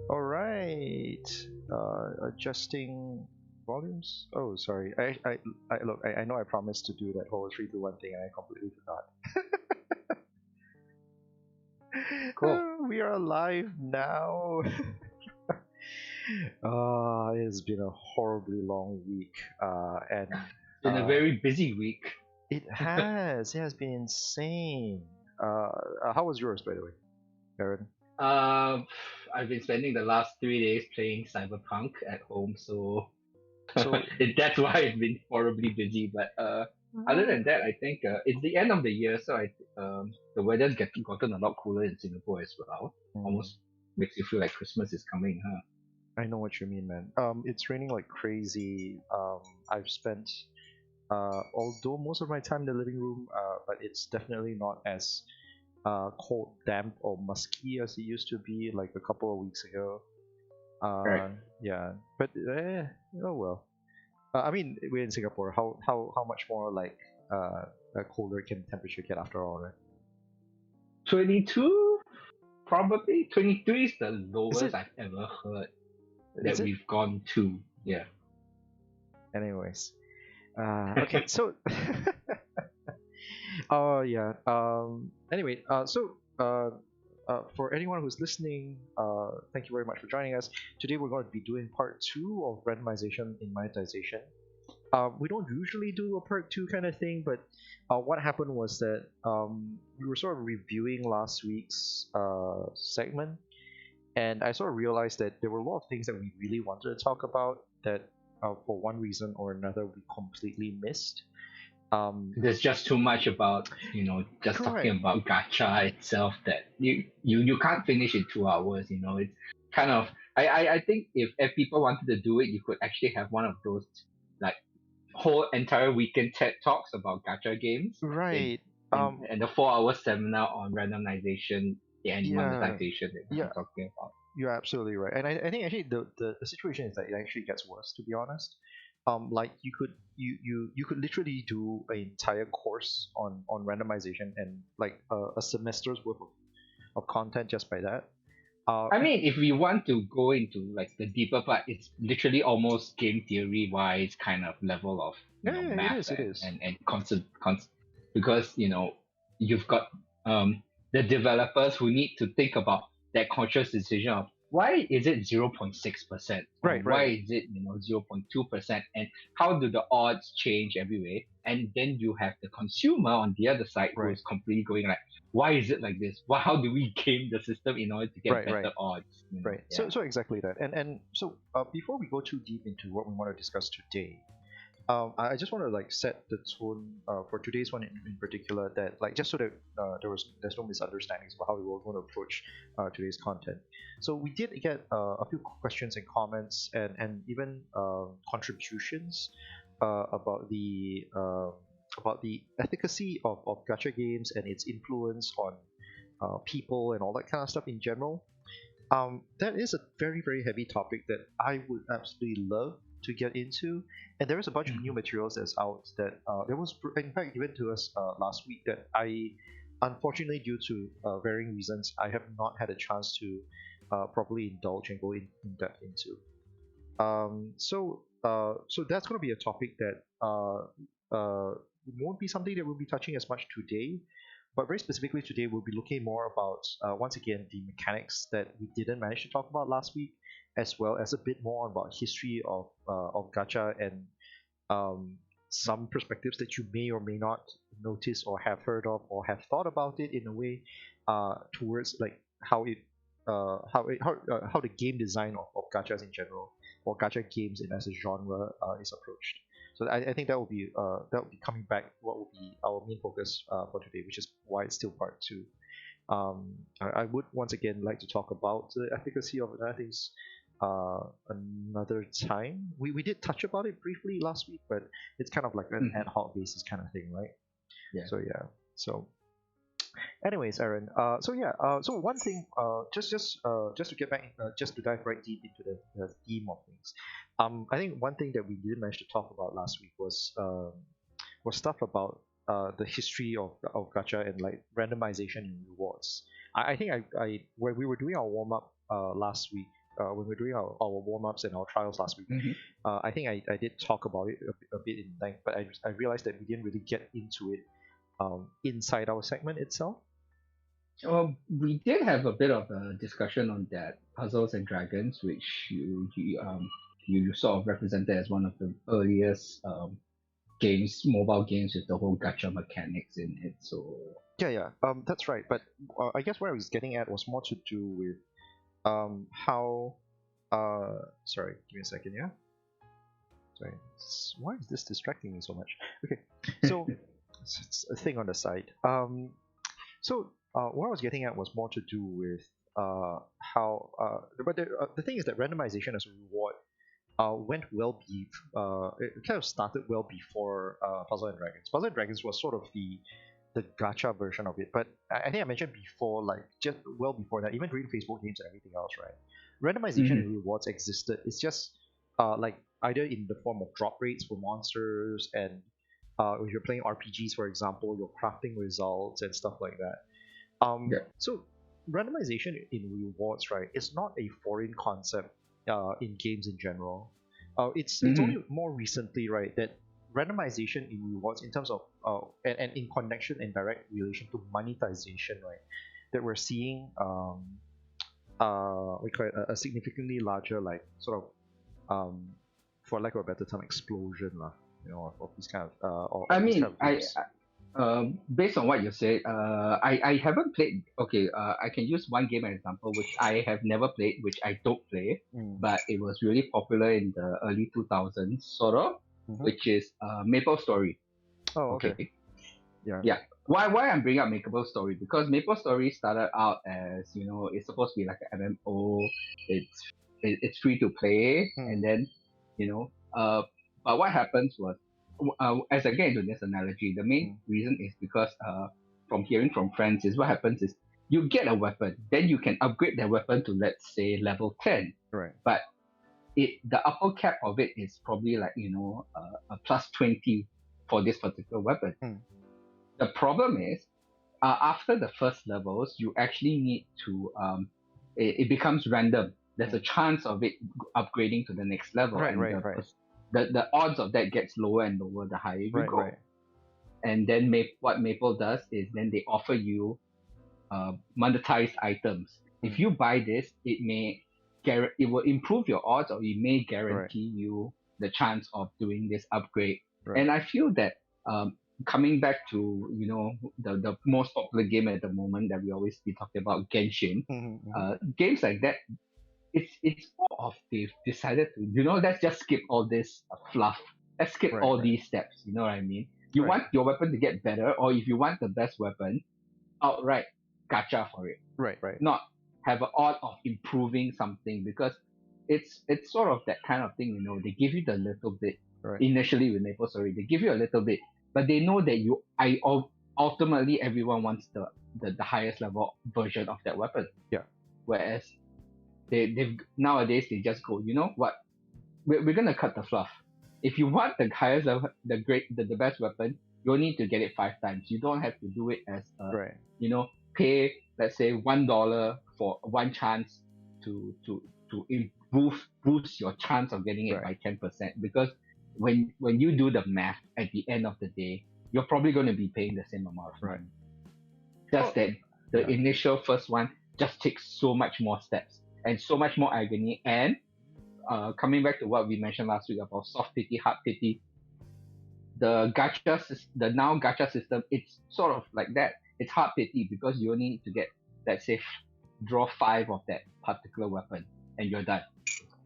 All right. Adjusting volumes. Oh, sorry. I know I promised to do that whole 3 2 1 thing, and I completely forgot. Cool. We are alive now. It has been a horribly long week, and It's been a very busy week. it has been insane. How was yours, by the way, Aaron? I've been spending the last 3 days playing Cyberpunk at home, so So, that's why it's been horribly busy. But other than that, I think it's the end of the year, so the weather's gotten a lot cooler in Singapore as well. Almost makes you feel like Christmas is coming, huh? I know what you mean, man. It's raining like crazy. I've spent, although most of my time in the living room, but it's definitely not as cold, damp, or musky as it used to be like a couple of weeks ago. Right. Yeah, but oh well. I mean, we're in Singapore. How much more like colder can temperature get after all, right? 22, probably 23 is the Is lowest it? I've ever heard that Is it? we've gone to. Yeah. Anyways, okay. So, oh yeah. Anyway, for anyone who's listening, thank you very much for joining us. Today we're going to be doing part two of randomization in monetization. We don't usually do a part two kind of thing, but what happened was that we were sort of reviewing last week's segment, and I sort of realized that there were a lot of things that we really wanted to talk about that, for one reason or another, we completely missed. There's just too much about just talking Correct. about gacha itself that you can't finish in 2 hours. It's kind of I think if people wanted to do it, you could actually have one of those like whole entire weekend TED talks about gacha games in Right. in and the 4 hour seminar on randomization and Yeah. monetization that Yeah. we're talking about. You're absolutely right, and I think actually the situation is that it actually gets worse, to be honest. Like you could literally do an entire course on randomization and like a semester's worth of content just by that. I mean, if we want to go into like the deeper part, it's literally almost game theory wise kind of level of Yeah, it math is, it is. and because you've got the developers who need to think about that conscious decision of why is it 0.6% or Right, why right, is it 0.2% and how do the odds change every way, and then you have the consumer on the other side who right, is completely going like, why is it like this? Why, how do we game the system in order to get right, better right, odds? right. Yeah. So exactly that, and so before we go too deep into what we want to discuss today, I just want to like set the tone for today's one in particular, that like just so that there's no misunderstandings about how we were going to approach today's content. So we did get a few questions and comments and even contributions about the efficacy of gacha games and its influence on people and all that kind of stuff in general. That is a very, very heavy topic that I would absolutely love to get into. And there is a bunch of new materials that's out that there was, in fact, given to us last week that I, unfortunately, due to varying reasons, I have not had a chance to properly indulge and go in depth into. So that's going to be a topic that won't be something that we'll be touching as much today. But very specifically today, we'll be looking more about, once again, the mechanics that we didn't manage to talk about last week, as well as a bit more about history of gacha and some perspectives that you may or may not notice or have heard of or have thought about it in a way towards like how the game design of gachas in general or gacha games in as a genre is approached. So I think that will be coming back. What will be our main focus for today, which is why it's still part two. I would once again like to talk about the efficacy of things another time. We did touch about it briefly last week, but it's kind of like an ad hoc basis kind of thing, right? Yeah. So yeah. So anyways, Aaron. So one thing, just to get back, just to dive right deep into the theme of things. I think one thing that we didn't manage to talk about last week was stuff about the history of gacha and like randomization and rewards. I think I when we were doing our warm up last week, when we were doing our warm ups and our trials last week, I think I did talk about it a bit in length, but I realized that we didn't really get into it inside our segment itself. Well, we did have a bit of a discussion on that Puzzles and Dragons, which you sort of represented as one of the earliest games, mobile games with the whole gacha mechanics in it. So Yeah, that's right. But I guess where I was getting at was more to do with how sorry, give me a second, yeah. Sorry, why is this distracting me so much? Okay, so it's a thing on the side. So what I was getting at was more to do with how but the thing is that randomization as a reward went it kind of started well before Puzzle and Dragons. Puzzle and Dragons was sort of the gacha version of it, but I think I mentioned before, like just well before that, even during Facebook games and everything else, right? Randomization and rewards existed. It's just like either in the form of drop rates for monsters, and if you're playing RPGs, for example, you're crafting results and stuff like that. So randomization in rewards, right, is not a foreign concept in games in general. It's only more recently, right, that randomization in rewards in terms of and in connection and direct relation to monetization, right, that we're seeing we call it a significantly larger, like sort of for lack of a better term, explosion lah, of these kind of I these mean, kind of groups. based on what you said, I haven't played. Okay, I can use one game as example, which I have never played, which I don't play, but it was really popular in the early 2000s, sort of, which is Maple Story. Oh, okay. Yeah. Yeah. Why I'm bringing up Maple Story? Because Maple Story started out as, it's supposed to be like an MMO. It's free to play, and then, but what happens was, as I get into this analogy, the main reason is because from hearing from friends is what happens is you get a weapon, then you can upgrade that weapon to, let's say, level 10. Right. But the upper cap of it is probably like, a plus 20 for this particular weapon. The problem is, after the first levels, you actually need to, it becomes random. There's a chance of it upgrading to the next level. Right, and right. The odds of that gets lower and lower the higher you go. Right. And then what Maple does is then they offer you monetized items. If you buy this, it will improve your odds, or it may guarantee you the chance of doing this upgrade. And I feel that coming back to the most popular game at the moment that we always be talking about, Genshin, games like that, it's more of they've decided to, let's just skip all this fluff. Let's skip all these steps. You know what I mean? You want your weapon to get better, or if you want the best weapon, outright gacha for it. Right. Not have an odd of improving something, because it's sort of that kind of thing. They give you the little bit initially with Maple Story. They give you a little bit, but they know that ultimately everyone wants the highest level version of that weapon. Yeah. Whereas they've nowadays they just go, you know what, we're gonna cut the fluff. If you want the highest level, the best weapon, you'll need to get it 5 times. You don't have to do it as pay, let's say, $1 for one chance to boost your chance of getting it by 10%. Because when you do the math at the end of the day, you're probably going to be paying the same amount of money. Just that the initial first one just takes so much more steps and so much more agony. And coming back to what we mentioned last week about soft pity, hard pity, the now gacha system, it's sort of like that. It's hard pity because you only need to get, let's say, draw 5 of that particular weapon and you're done.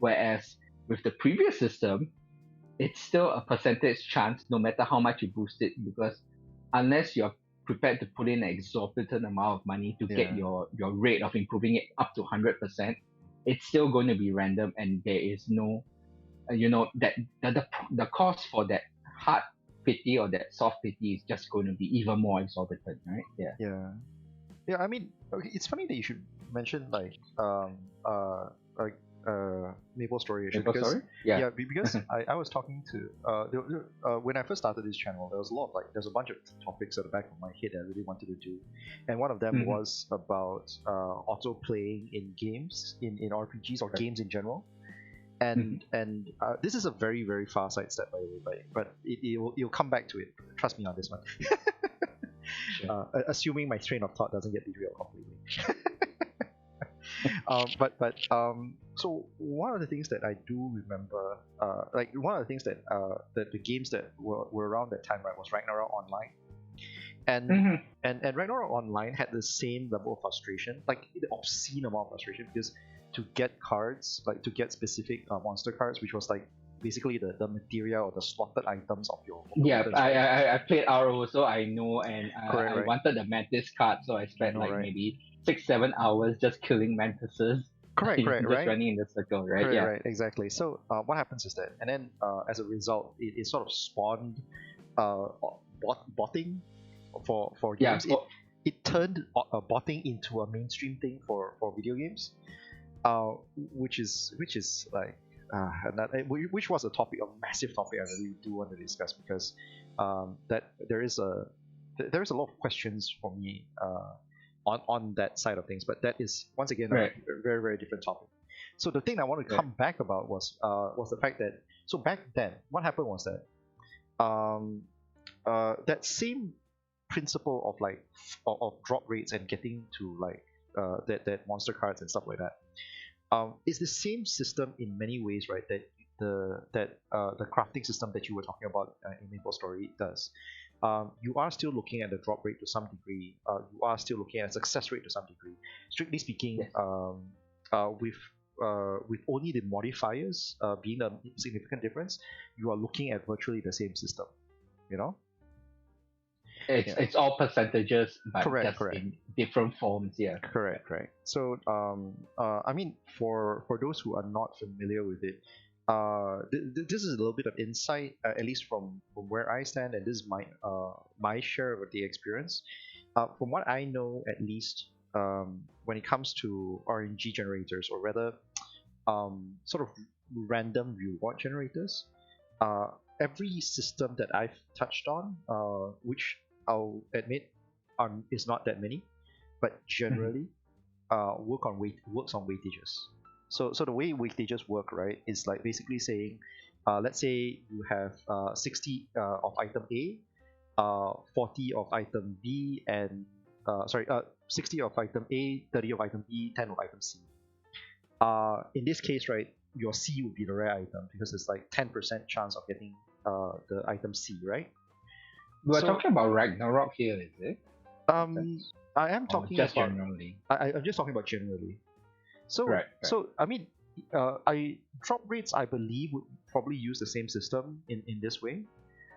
Whereas with the previous system, it's still a percentage chance no matter how much you boost it, because unless you're prepared to put in an exorbitant amount of money to get your rate of improving it up to 100%, it's still going to be random, and there is no, that the cost for that hard pity or that soft pity is just going to be even more exorbitant, right? Yeah. I mean, okay, it's funny that you should mention like Maple Story actually Maple because Story? Yeah. because I was talking to when I first started this channel, there was a lot of there's a bunch of topics at the back of my head that I really wanted to do, and one of them Mhm. was about auto playing in games, in RPGs or Right. games in general. And this is a very very far side step by the way, but it'll come back to it. Trust me on this one. Sure. Assuming my train of thought doesn't get derailed completely. So one of the things that I do remember, like one of the things that the games that were around that time, right, was Ragnarok Online, and Mhm. and Ragnarok Online had the same level of frustration, like the obscene amount of frustration, because to get cards, like to get specific monster cards, which was like basically the materia or the slotted items of your Yeah, weapons, I, right? I played RO, so I know, and Correct, I right? wanted the Mantis card, so I I spent know, like right? maybe 6-7 hours just killing Mantises, Correct, correct, just right? running in the circle, right? Correct, Yeah. right, exactly. So what happens is that, and then as a result, it sort of spawned uh, botting for Yeah. games. It turned botting into a mainstream thing for video games, which is like which was a topic, a massive topic I really do want to discuss, because that there is a lot of questions for me on that side of things, but that is once again a Right. very very different topic. So the thing I want to Right. come back about was the fact that, so back then what happened was that um, that same principle of of drop rates and getting to that monster cards and stuff like that, it's the same system in many ways, right? That the crafting system that you were talking about in Maple Story does. You are still looking at the drop rate to some degree. You are still looking at success rate to some degree. Strictly speaking, Yes. with only the modifiers being a significant difference, you are looking at virtually the same system. You know? Yeah. It's all percentages, but Correct. just Correct. in different forms. Yeah. Correct, correct. So, I mean, for those who are not familiar with it, this is a little bit of insight, at least from where I stand, and this is my share of the experience. From what I know, at least, when it comes to RNG generators, or rather, sort of random reward generators, uh, every system that I've touched on, which I'll admit is not that many, but Mhm. generally works on weightages. So the way weightages work, right, is like basically saying, let's say you have 60 of item A, 40 of item B, and 60 of item A, 30 of item B, 10 of item C. In this case, right, your C would be the rare item because it's like 10% chance of getting the item C, right? We're So talking about Ragnarok here, is it? um, I am Or talking just about generally? I'm just talking about generally. So Right. Right. so I mean, I drop rates I believe would probably use the same system in this way.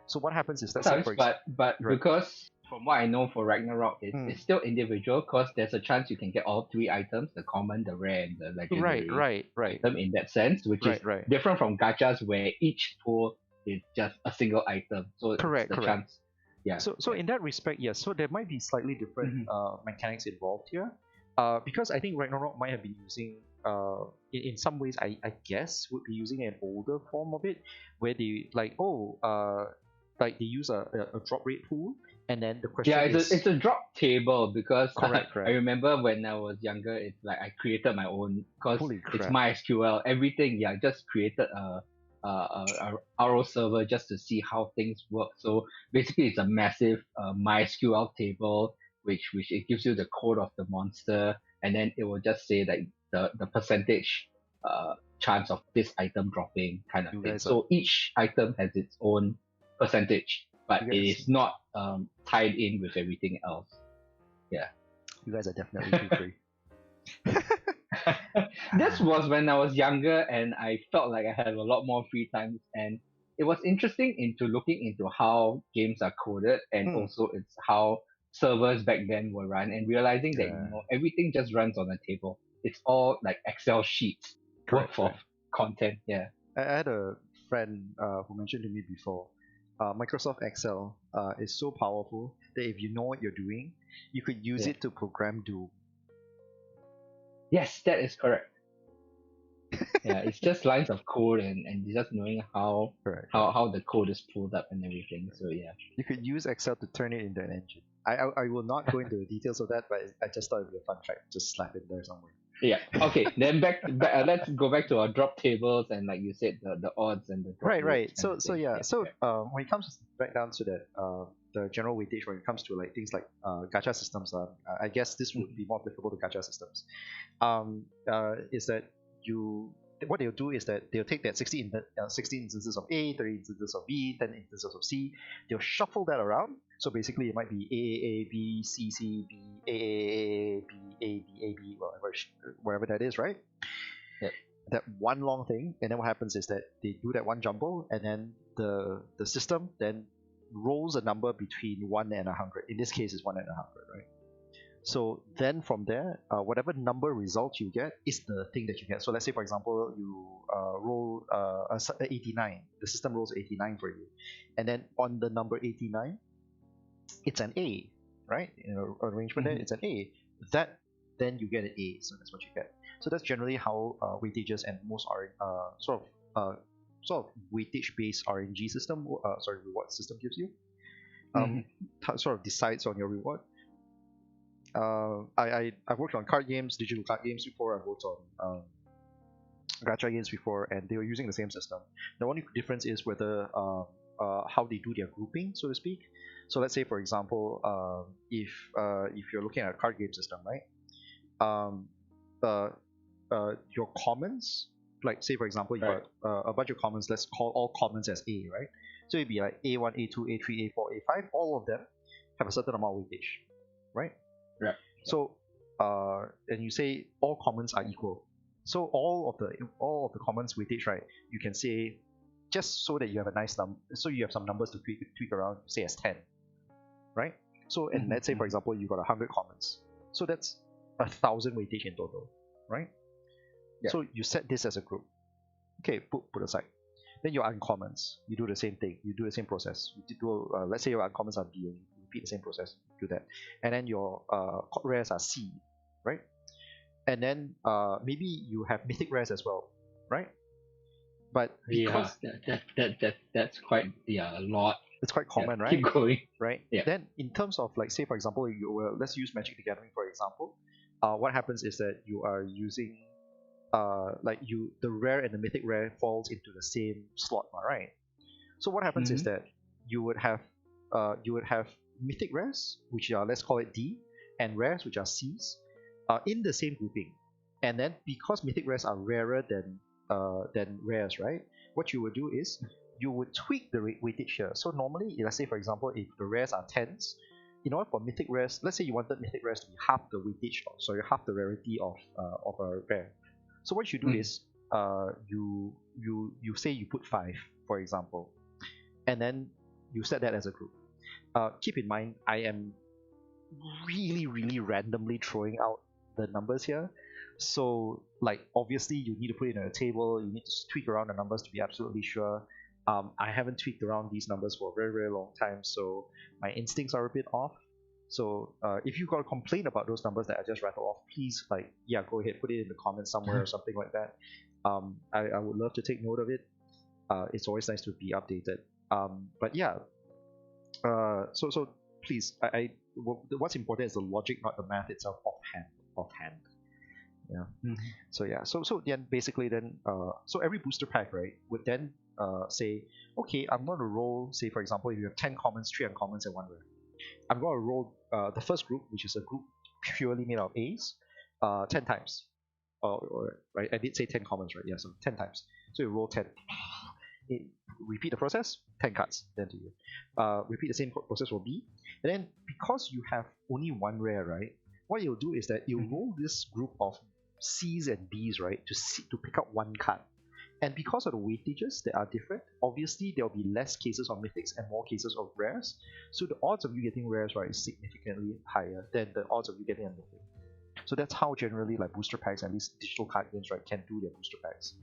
So what happens is, let's say Sometimes, for example, but right, because from what I know for Ragnarok, mm, it's still individual because there's a chance you can get all three items: the common, the rare, and the right, legendary right, right, item. In that sense, which is right, different from gachas where each pull is just a single item. So it's correct, the correct. chance. Yeah. So Yeah. in that respect, yes. So there might be slightly different Mhm. mechanics involved here, because I think Ragnarok might have been using in some ways I guess would be using an older form of it, where they like they use a drop rate pool, and then the Yeah, question it's is a drop table because correct, I correct. remember when I was younger, it's like I created my own because Holy it's crap! MySQL, everything. Yeah, I just created a RO server just to see how things work. So basically, it's a massive MySQL table which it gives you the code of the monster, and then it will just say like the percentage chance of this item dropping kind of You thing. guys are So each item has its own percentage, but you it guys is not tied in with everything else. Yeah. you guys are definitely too free. This was when I was younger and I felt like I had a lot more free time, and it was interesting into looking into how games are coded, and Hmm. also it's how servers back then were run, and realizing that Yeah, everything just runs on a table. It's all like Excel sheets correct, worth of correct. content. Yeah. I had a friend who mentioned to me before, Microsoft Excel is so powerful that if you know what you're doing, you could use Yeah. it to program Doom. Yes, that is correct. Yeah, it's just lines of code and just knowing Correct, how correct. how the code is pulled up and everything. So yeah. You could use Excel to turn it into an engine. I will not go into the details of that, but I just thought it'd be a fun fact. Just slap it there somewhere. Yeah. Okay. Then back let's go back to our drop tables and like you said the odds and the drop Right, rates right. kind So, of so thing. yeah. Yeah. So, Yeah. when it comes back down to that, the general weightage when it comes to like things like gacha systems, I guess this would Mhm. be more applicable to gacha systems. Is that you? What they'll do is that they'll take that 16 instances of A, 30 instances of B, 10 instances of C. They'll shuffle that around. So basically, it might be A, B, C, C, B, A, B, A, B, A, B, whatever that is, right? Yep. That one long thing, and then what happens is that they do that one jumble, and then the system then rolls a number between 1 and 100. In this case, it's 1 and 100, right? So then from there, whatever number result you get is the thing that you get. So let's say, for example, you roll 89. The system rolls 89 for you, and then on the number 89, it's an A, right? Arrangement there, Mhm. it's an A. That then you get an A, so that's what you get. So that's generally how weightages and most are sort of weightage based RNG system, reward system gives you. Mhm. Sort of decides on your reward. I've worked on card games, digital card games before. I've worked on gacha games before, and they were using the same system. The only difference is whether how they do their grouping, so to speak. So let's say, for example, if you're looking at a card game system, right? Um, uh, your commons, like say for example, you Right. got a bunch of commons. Let's call all commons as A, right? So it'd be like A1, A2, A3, A4, A5. All of them have a certain amount of weightage, right? Right. So, and you say all commons are equal. So all of the commons weightage, right? You can say just so that you have a nice so you have some numbers to tweak around. Say as 10, right? So, and Mhm. let's say for Mhm. example you got 100 commons. So that's 1,000 weightage in total, right? Yeah. So you set this as a group. Okay, put aside. Then your uncommons, you do the same thing. You do the same process. Let's say your uncommons are B, and you repeat the same process. Do that, and then your rares are C, right? And then maybe you have mythic rares as well, right? But Yeah. because That's quite a lot. it's quite Yeah. common, Keep right? going. Right. Yeah. Then in terms of like say for example, let's use Magic the Gathering for example. What happens is that you are using the rare and the mythic rare falls into the same slot, right? So what happens is Mhm. that you would have mythic rares, which are, let's call it D, and rares, which are Cs, in the same grouping. And then because mythic rares are rarer than rares, right? What you would do is you would tweak the weightage here. So normally, let's say for example, if the rares are tens, in order for mythic rares, let's say you wanted mythic rares to be half the weightage, sorry, half the rarity of a rare. So what you do Mhm. is you say you put 5, for example, and then you set that as a group. Keep in mind, I am really, really randomly throwing out the numbers here. So, like, obviously, you need to put it in a table. You need to tweak around the numbers to be absolutely sure. I haven't tweaked around these numbers for a very, very long time, so my instincts are a bit off. So, if you've got a complaint about those numbers that I just rattled off, please, like, yeah, go ahead, put it in the comments somewhere or something like that. I would love to take note of it. It's always nice to be updated. But yeah, so please, what's important is the logic, not the math itself. Offhand. Yeah. Mhm. So yeah. So then basically then so every booster pack, right, would then say, okay, I'm going to roll. Say for example, if you have 10 commons, 3 uncommons, and 1 rare. I'm going to roll the first group, which is a group purely made of A's, 10 times. Right, I did say 10 commons, right? Yeah, so 10 times. So you roll 10. It, repeat the process, 10 cards then to you. Repeat the same process for B. And then because you have only 1 rare, right, what you'll do is that you'll Mhm. roll this group of C's and B's, right, to pick up 1 card. And because of the weightages that are different, obviously there'll be less cases of mythics and more cases of rares. So the odds of you getting rares, right, is significantly higher than the odds of you getting a mythic. So that's how generally like booster packs and these digital card games, right, can do their booster packs.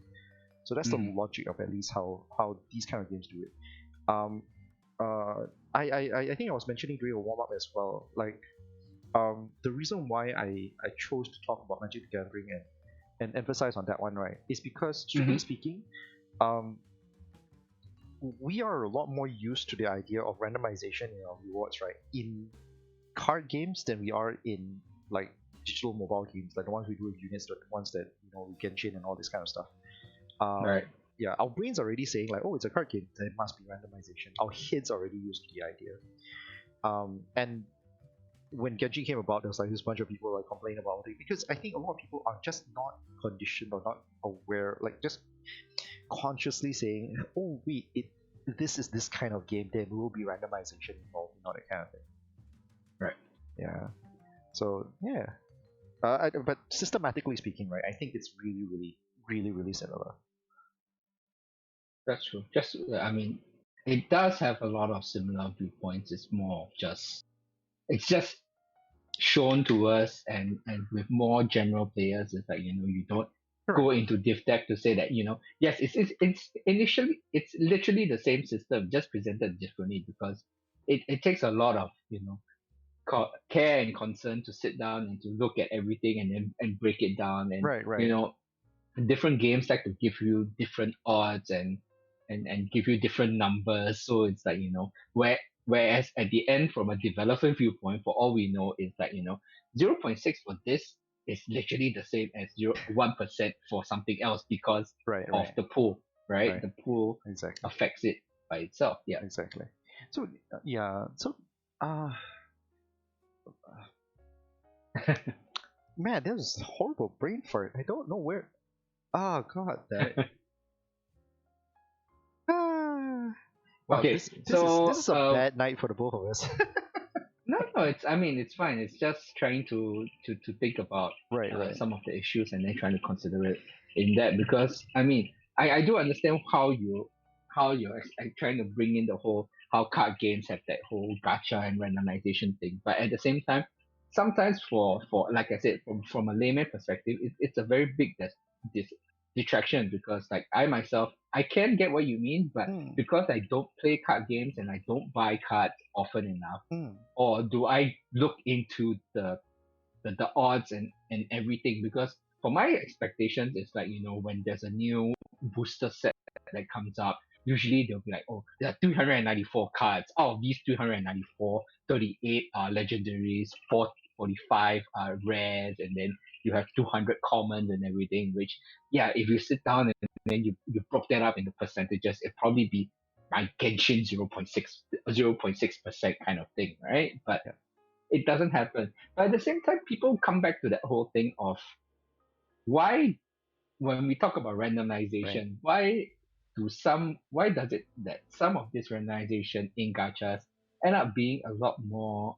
So that's the Mhm. logic of at least how these kind of games do it. Um, I think I was mentioning during a warm up as well. Like the reason why I chose to talk about Magic the Gathering and and emphasize on that one, right, is because strictly Mm-hmm. speaking, um, we are a lot more used to the idea of randomization in our rewards, right, in card games than we are in like digital mobile games, like the ones we do with units, the ones that we Genshin and all this kind of stuff. Right. Yeah, our brains are already saying like, oh, it's a card game, then it must be randomization. Our heads are already used to the idea. And when Genshin came about, there was like this bunch of people like complaining about it because I think a lot of people are just not conditioned or not aware, like just consciously saying, oh wait, this is this kind of game, there will be randomization involved, that kind of thing. Right. Yeah. So yeah, but systematically speaking, right, I think it's really, really, really, really similar. That's true. Just, I mean, it does have a lot of similar viewpoints. It's more of it's just shown to us, and with more general players, it's like, you don't go Correct. into div deck to say that, yes, it's initially, it's literally the same system, just presented differently because it takes a lot of, care and concern to sit down and to look at everything and then and break it down. And Right. you Right. know different games like to give you different odds and give you different numbers. So it's like, whereas at the end, from a developer viewpoint, for all we know, is that, 0.6 for this is literally the same as 1% for something else because Right. of Right. the pool, right? Right. The pool Exactly. affects it by itself. Yeah. Exactly. So yeah. So uh man, this is horrible brain fart. I don't know where. Oh god, damn it. Ah. Wow, Okay. this So, is a bad night for the both of us. no, it's, I mean, it's fine. It's just trying to think about Right. Right. some of the issues and then trying to consider it in that, because I mean, I do understand how you're trying to bring in the whole how card games have that whole gacha and randomization thing, but at the same time, sometimes for like I said, from a layman perspective, it's a very big dis detraction, because like I myself, I can get what you mean, but Mm, because I don't play card games and I don't buy cards often enough, mm, or do I look into the odds and everything? Because for my expectations, it's like, when there's a new booster set that comes up, usually they'll be like, oh, there are 394 cards. Out of these 394, 38 are legendaries, 45 are rares, and then you have 200 commons and everything, which, yeah, if you sit down and then you broke that up into percentages, it'd probably be my Genshin 0.6% kind of thing, right? But yeah. it doesn't happen. But at the same time, people come back to that whole thing of why, when we talk about Right. randomization, why does it that some of this randomization in gachas end up being a lot more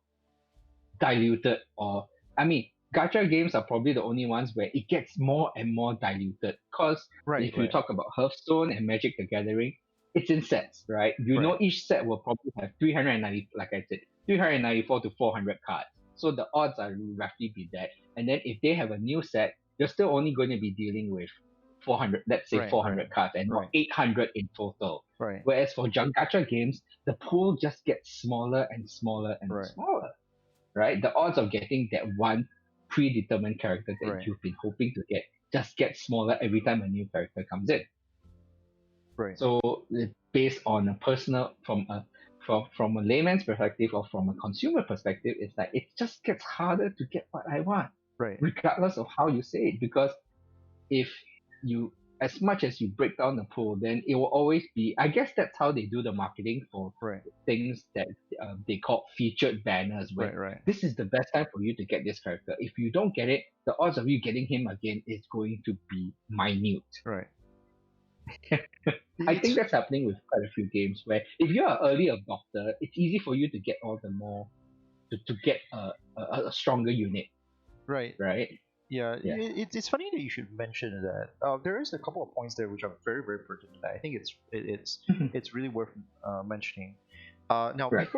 diluted? Or, I mean, gacha games are probably the only ones where it gets more and more diluted. Because Right. if you Right. talk about Hearthstone and Magic the Gathering, it's in sets, right? Right. Each set will probably have 390, like I said, 394 to 400 cards. So the odds are roughly be that. And then if they have a new set, you're still only going to be dealing with 400, let's say Right. Right. 400 cards, and not Right. 800 in total. Right. Whereas for gacha games, the pool just gets smaller and smaller and Right. smaller, right? The odds of getting that one predetermined character that Right. you've been hoping to get just gets smaller every time a new character comes in. Right. So based on a personal, from a layman's perspective or from a consumer perspective, it's like it just gets harder to get what I want, Right. regardless of how you say it. Because if you, as much as you break down the pool, then it will always be, I guess that's how they do the marketing for Right. things that they call featured banners, where Right. Right. this is the best time for you to get this character. If you don't get it, the odds of you getting him again is going to be minute. Right. I think It's that's happening with quite a few games, where if you're an early adopter, it's easy for you to get all the more to get a stronger unit, right. right? Yeah, Yeah. it's funny that you should mention that. There is a couple of points there which are very, very pertinent. I think it's really worth mentioning. Now, Right.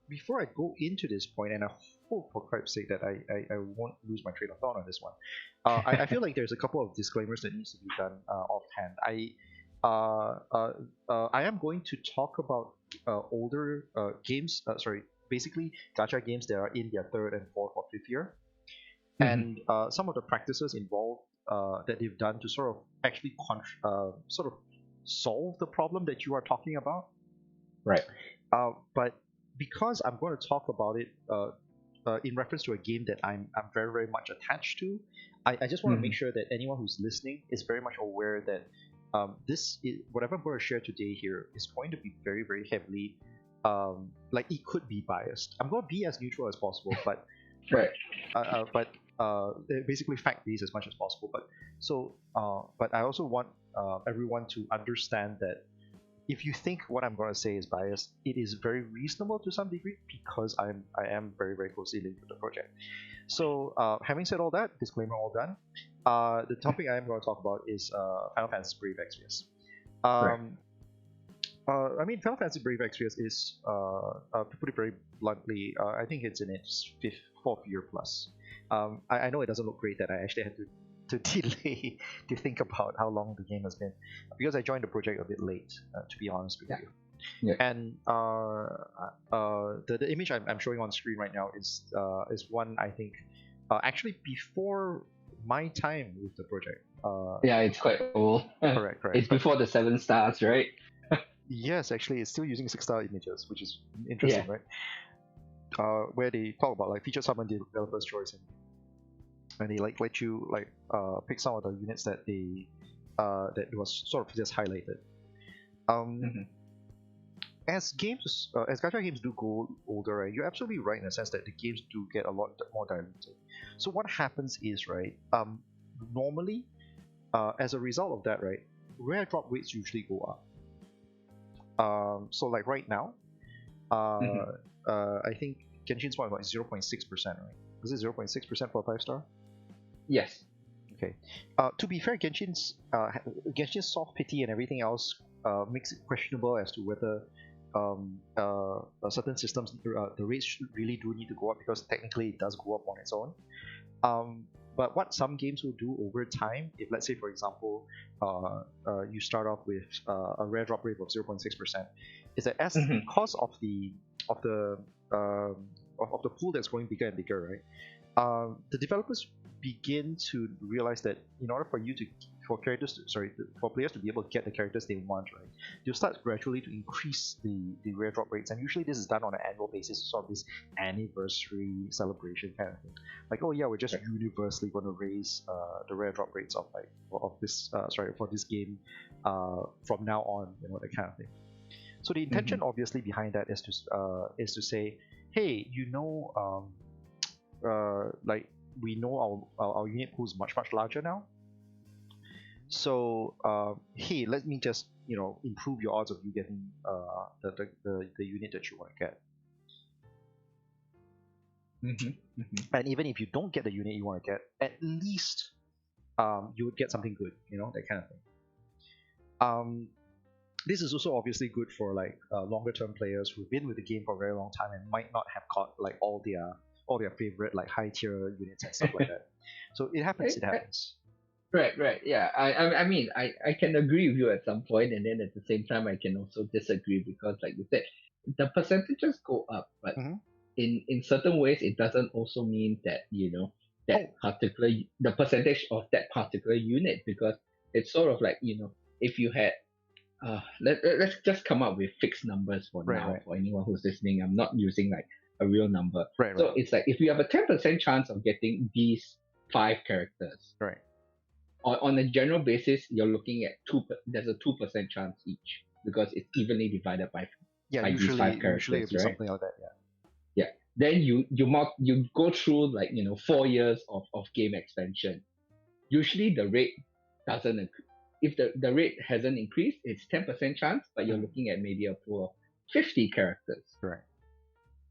before I go into this point, and I hope for Christ's sake that I won't lose my train of thought on this one. I feel like there's a couple of disclaimers that needs to be done offhand. I am going to talk about older games. Sorry, basically gacha games that are in their third and fourth or fifth year, Mhm. and some of the practices involved that they've done to sort of actually sort of solve the problem that you are talking about. Right. But because I'm going to talk about it in reference to a game that I'm very very much attached to, I just want to make sure that anyone who's listening is very much aware that whatever I'm going to share today here is going to be very very heavily like it could be biased. I'm going to be as neutral as possible, but Right. basically fact based as much as possible. But I also want everyone to understand that if you think what I'm going to say is biased, it is very reasonable to some degree because I am very very closely linked with the project. So having said all that, disclaimer all done. The topic I am going to talk about is Final Fantasy Brave Exvius. Right. I mean, Final Fantasy Brave Exvius is, to put it very bluntly, I think it's in its fourth year plus. I know it doesn't look great that I actually had to delay to think about how long the game has been because I joined the project a bit late, to be honest with you. Yeah. And the image I'm showing on screen right now is one I think actually before my time with the project. Yeah, it's quite old. Correct. It's before the 7 stars, right? Yes, actually, it's still using 6-star images, which is interesting, right? Where they talk about like feature summon developer's choice, and they like let you like pick some of the units that they that was sort of just highlighted. As gacha games do go older, right, you're absolutely right in the sense that the games do get a lot more diluted. So what happens is, right, normally, as a result of that, right, rare drop rates usually go up. So like right now, I think Genshin's one about 0.6%, right? Is it 0.6% for a 5-star? Yes. Okay. To be fair, Genshin's soft pity and everything else makes it questionable as to whether certain systems the rates really do need to go up because technically it does go up on its own. But what some games will do over time, if let's say for example you start off with a rare drop rate of 0.6%, is that because of the pool that's growing bigger and bigger, right? The developers begin to realize that in order for players to be able to get the characters they want, right, they'll start gradually to increase the rare drop rates, and usually this is done on an annual basis, sort of this anniversary celebration kind of thing. Like, oh yeah, we're just universally going to raise the rare drop rates of for this game from now on, that kind of thing. So the intention obviously behind that is to say, hey, like we know our unit pool is much larger now. So hey, let me just improve your odds of you getting the unit that you want to get. And even if you don't get the unit you want to get, at least you would get something good, that kind of thing. This is also obviously good for like longer term players who've been with the game for a very long time and might not have caught like all their favorite like high tier units and stuff like that. So it happens. Right. Yeah. I mean, I can agree with you at some point, and then at the same time, I can also disagree because, like you said, the percentages go up, but in certain ways, it doesn't also mean that the percentage of that particular unit, because it's sort of like if you had let's just come up with fixed numbers for now. For anyone who's listening, I'm not using like a real number. So it's like if you have a 10% chance of getting these 5 characters, right? On a general basis, you're looking at there's a 2% chance each because it's evenly divided by these 5 characters, usually it'll be right? something like that, yeah. Then you go through like 4 years of game expansion. Usually the rate doesn't if the rate hasn't increased, it's 10% chance, but you're looking at maybe a pool of 50 characters. Right.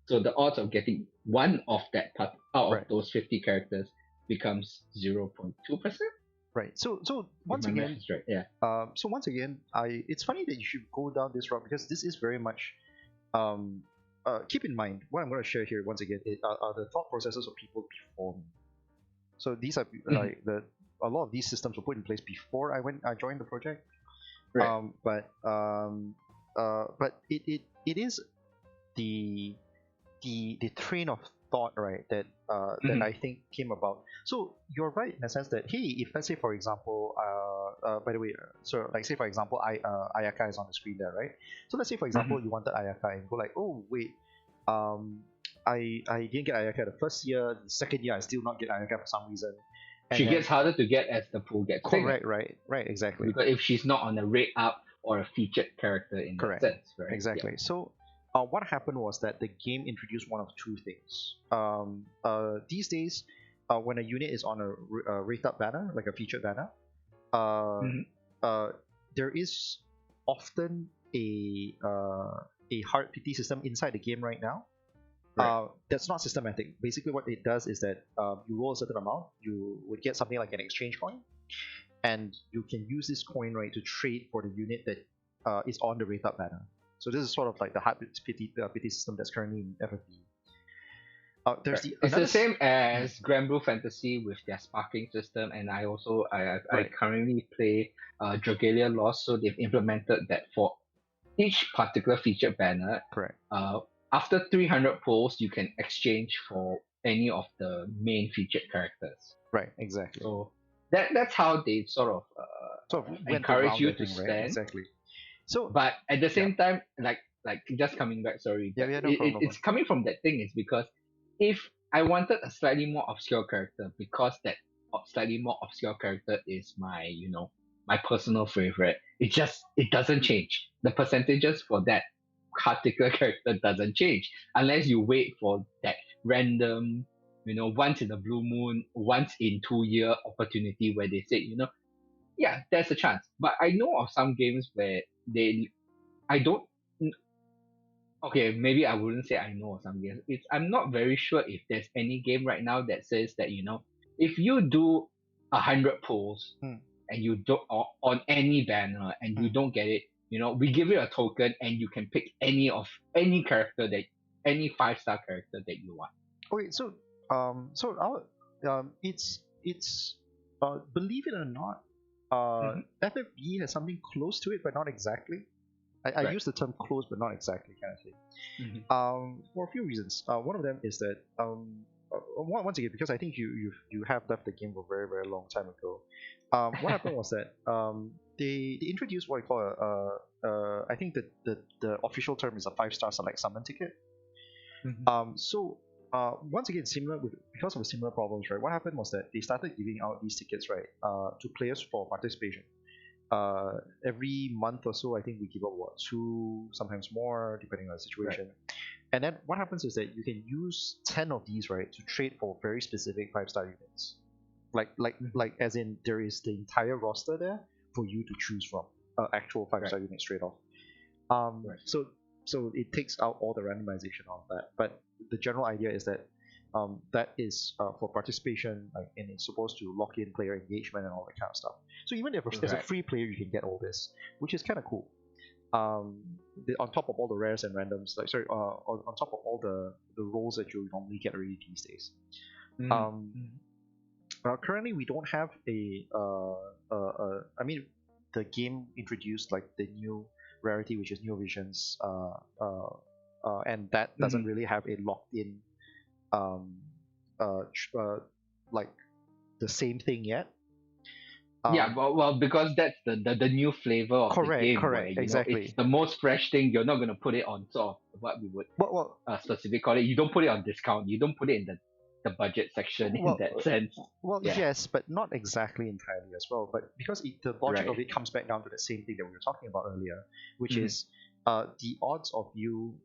So the odds of getting one of that part out of those 50 characters becomes 0.2%. Right. So once again, so once again, it's funny that you should go down this route because this is very much. Keep in mind what I'm going to share here once again are the thought processes of people before me. So these are like a lot of these systems were put in place before I joined the project. Right. But it is the train of thought, right, that that I think came about. So you're right in a sense that, hey, if let's say for example, by the way, so like say for example, Ayaka is on the screen there, right? So let's say for example you wanted Ayaka and go like, oh wait, um, I didn't get Ayaka the first year, the second year I still not get Ayaka for some reason, and She then gets harder to get as the pool gets bigger. correct, right, exactly. Because if she's not on a rate up or a featured character in Correct. that sense, right? Exactly. Yeah. So, what happened was that the game introduced one of two things. These days, when a unit is on a rate up banner, like a featured banner, there is often a hard PT system inside the game right now. Right. That's not systematic. Basically, what it does is that you roll a certain amount, you would get something like an exchange coin, and you can use this coin, right, to trade for the unit that is on the rate up banner. So this is sort of like the hard PT system that's currently in FFB. There's Right. It's the same as Grand Blue Fantasy with their sparking system, and I also I Right. currently play Dragalia Lost, so they've implemented that for each particular featured banner. Correct. After 300 pulls, you can exchange for any of the main featured characters. Right. Exactly. So that's how they sort of went encourage around you the to thing, stand. right? Exactly. So, But at the same time, like just coming back, sorry, Yeah, no problem. it's coming from that thing is because if I wanted a slightly more obscure character, because that slightly more obscure character is my my personal favorite, it doesn't change. The percentages for that particular character doesn't change unless you wait for that random, once in a blue moon, once in 2 year opportunity where they say, yeah, there's a chance. But I know of some games where I don't. Okay, maybe I wouldn't say I know of some games. I'm not very sure if there's any game right now that says that if you do 100 pulls and you don't on any banner and you don't get it, we give you a token and you can pick any character any 5-star character that you want. Okay, so it's believe it or not, FFB has something close to it, but not exactly. I use the term close, but not exactly, kind of thing. For a few reasons. One of them is that once again, because I think you have left the game for a very very long time ago. What happened was that they introduced what I call I think the official term is a 5-star select summon ticket. So once again, because of the similar problems, right? What happened was that they started giving out these tickets, right, to players for participation. Every month or so, I think we give out 2, sometimes more, depending on the situation. Right. And then what happens is that you can use 10 of these, right, to trade for very specific 5-star units. Like as in there is the entire roster there for you to choose from, actual 5-star unit straight off. So it takes out all the randomization of that. But the general idea is that that is for participation, and it's supposed to lock in player engagement and all that kind of stuff. So even if as a free player, you can get all this, which is kind of cool. On top of all the rares and randoms, on top of all the rolls that you normally get already these days. Currently, we don't have I mean, the game introduced like the new rarity, which is New Visions, and that doesn't really have a locked-in like the same thing yet. Well, because that's the new flavor of the game. Correct, where, exactly. It's the most fresh thing. You're not gonna put it on sort of what we would specifically call it. You don't put it on discount. You don't put it in the budget section in that sense. Yes, but not exactly entirely as well. But because the logic of it comes back down to the same thing that we were talking about earlier, which is the odds of you.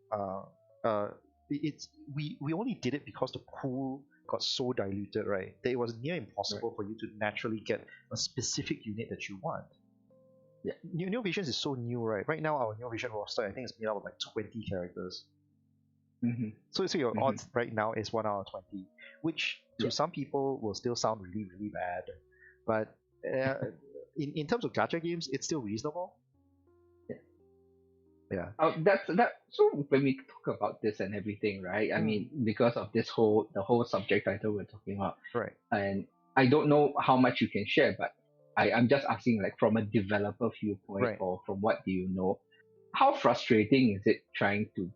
We only did it because the pool got so diluted, right? That it was near impossible for you to naturally get a specific unit that you want. Yeah, New Visions is so new, right? Right now, our New Vision roster, I think, is made up of like 20 characters. So your odds right now is 1 out of 20, which to some people will still sound really, really bad. But in terms of gacha games, it's still reasonable. Yeah. So when we talk about this and everything, right? I mean, because of the whole subject title we're talking about, right? And I don't know how much you can share, but I'm just asking, like, from a developer viewpoint, or from what do you know, how frustrating is it trying to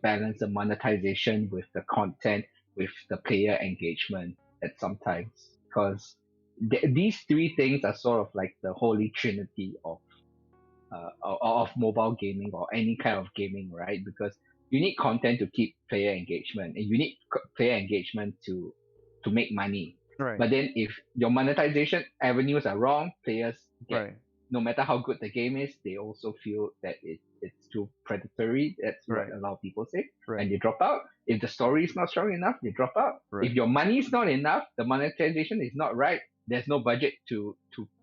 balance the monetization with the content with the player engagement at sometimes, because these three things are sort of like the holy trinity of mobile gaming or any kind of gaming, right? Because you need content to keep player engagement, and you need player engagement to make money. Right. But then if your monetization avenues are wrong, players get, Right. no matter how good the game is, they also feel that it's too predatory. That's what Right. a lot of people say. Right. And they drop out. If the story is not strong enough, they drop out. Right. If your money is not enough, the monetization is not right, there's no budget to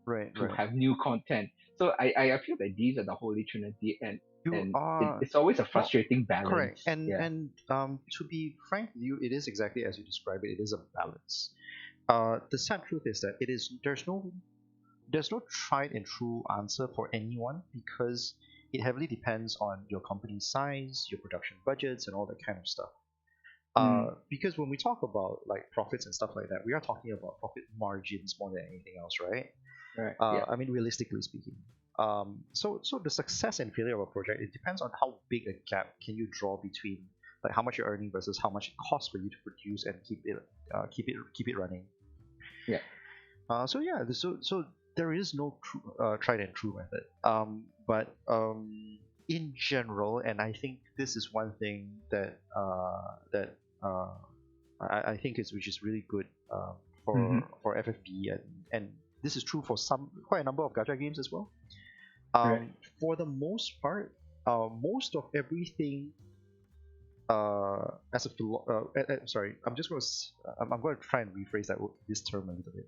Right. have new content. So I feel that these are the holy trinity, and You are it's always a well, frustrating balance. correct. And Yeah. to be frank with you, it is exactly as you describe it. It is a balance. The sad truth is that there's no tried and true answer for anyone because it heavily depends on your company's size, your production budgets, and all that kind of stuff. Because when we talk about like profits and stuff like that, we are talking about profit margins more than anything else, right? Right. Yeah. I mean, realistically speaking. So the success and failure of a project, it depends on how big a gap can you draw between like how much you're earning versus how much it costs for you to produce and keep it running. Yeah. So yeah, so there is no tried and true method. But in general, and I think this is one thing that I think is which is really good for FFB and this is true for quite a number of gacha games as well. Right. For the most part, most of everything as a sorry, I'm going to try and rephrase this term a little bit.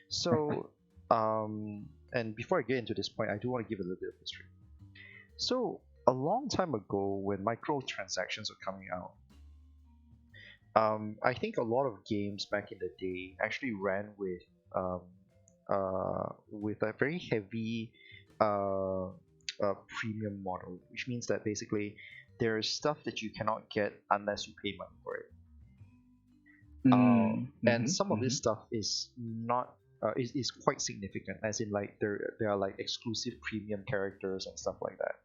So and before I get into this point, I do want to give a little bit of history. So a long time ago, when microtransactions were coming out, I think a lot of games back in the day actually ran with a very heavy premium model, which means that basically there is stuff that you cannot get unless you pay money for it. And some of this stuff is not is quite significant, as in like there are like exclusive premium characters and stuff like that.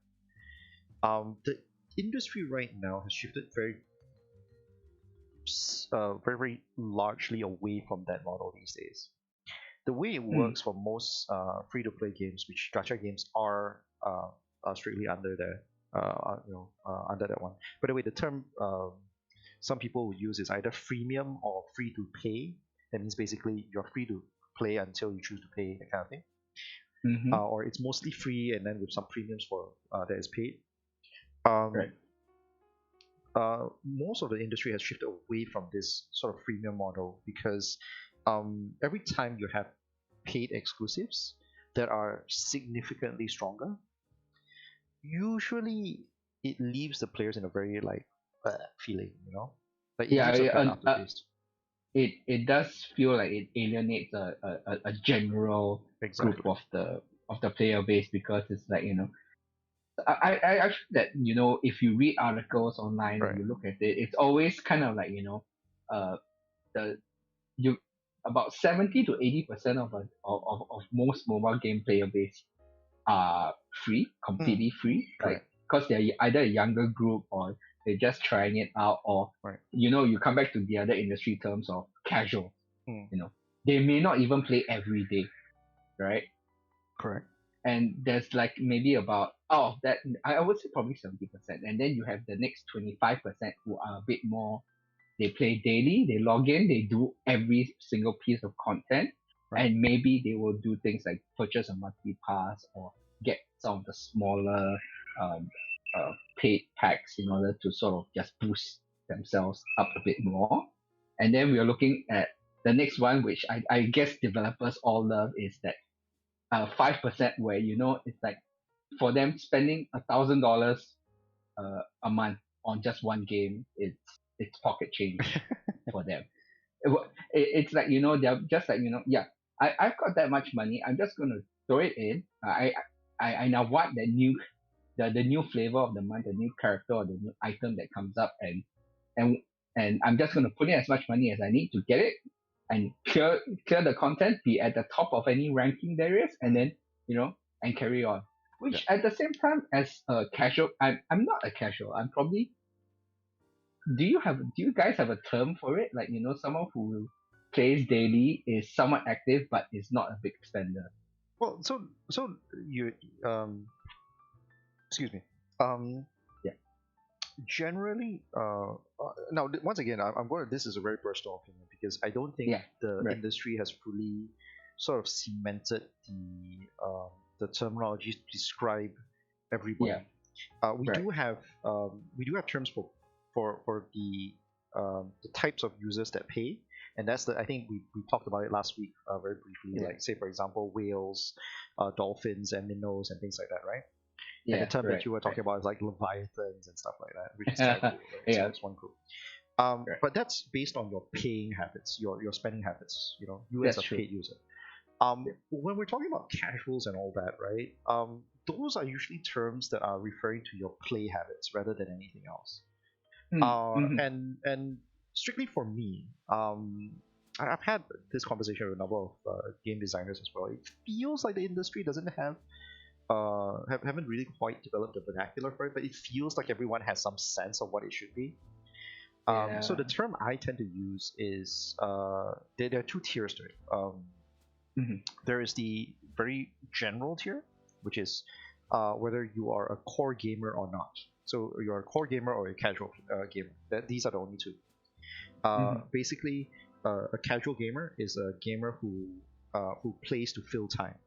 The industry right now has shifted very largely away from that model these days. The way it works for most free-to-play games, which gacha games are strictly under under that one. By the way, the term some people will use is either freemium or free to pay. That means basically you're free to play until you choose to pay, that kind of thing. Or it's mostly free and then with some premiums for that is paid. Right. Most of the industry has shifted away from this sort of freemium model because every time you have paid exclusives that are significantly stronger, usually it leaves the players in a very like feeling, like it leaves a bad aftertaste. It does feel like it alienates a general Exactly. group of the player base, because it's like, I feel that, if you read articles online Right. and you look at it, it's always kind of like, the you about 70 to 80% of most mobile game player base are free, completely free, like Correct. because they're either a younger group or they're just trying it out, or Right. you come back to the other industry terms of casual. They may not even play every day, right? Correct. And there's like maybe about out of that, I would say probably 70%, and then you have the next 25% who are a bit more. They play daily, they log in, they do every single piece of content, Right. and maybe they will do things like purchase a monthly pass or get some of the smaller paid packs in order to sort of just boost themselves up a bit more. And then we are looking at the next one, which I guess developers all love, is that 5%, where it's like for them spending $1,000 a month on just one game, it's pocket change for them. It's like, they're just like, yeah, I've got that much money, I'm just gonna throw it in. I now want the new flavor of the month, the new character or the new item that comes up, and and I'm just gonna put in as much money as I need to get it, and clear the content, be at the top of any ranking there is, and then and carry on. Which at the same time, as a casual, I'm not a casual. I'm probably do you guys have a term for it? Like, someone who plays daily is somewhat active but is not a big spender. Well, so you um excuse me. Um, Yeah. Generally, now once again, I'm going to. This is a very personal opinion because I don't think Yeah. the Right. industry has fully sort of cemented the terminology to describe everybody. Yeah. We Right. do have terms for the types of users that pay, and that's the I think we talked about it last week very briefly. Yeah. Like say for example, whales, dolphins, and minnows and things like that, right? And the Yeah. term that Right. you were Right. talking about is like leviathans and stuff like that, which is kind of cool, right? So Yeah. that's one group. Right. But that's based on your paying habits, your spending habits. You as That's a true. paid user. Yeah. When we're talking about casuals and all that, right? Those are usually terms that are referring to your play habits rather than anything else. Mm-hmm. And strictly for me, I've had this conversation with a number of game designers as well. It feels like the industry doesn't haven't really quite developed a vernacular for it, but it feels like everyone has some sense of what it should be. So Yeah. the term I tend to use is there are two tiers to it. Mm-hmm. There is the very general tier, which is whether you are a core gamer or not. So you're a core gamer or a casual gamer. These are the only two. Mm-hmm. Basically, a casual gamer is a gamer who plays to fill time.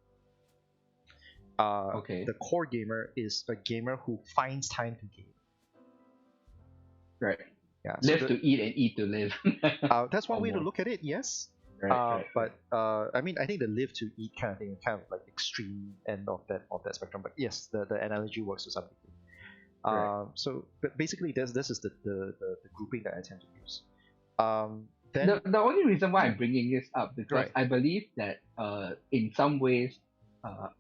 Okay. The core gamer is a gamer who finds time to game. Right. Yeah, so Live to eat and eat to live. that's one way to Almost. look at it. Yes, Right. but I mean, I think the live to eat kind of thing, kind of like extreme end of that spectrum. But yes, the analogy works to some degree. Right. So, but basically, this is the grouping that I tend to use. Then The only reason why yeah, I'm bringing this up because right, I believe that in some ways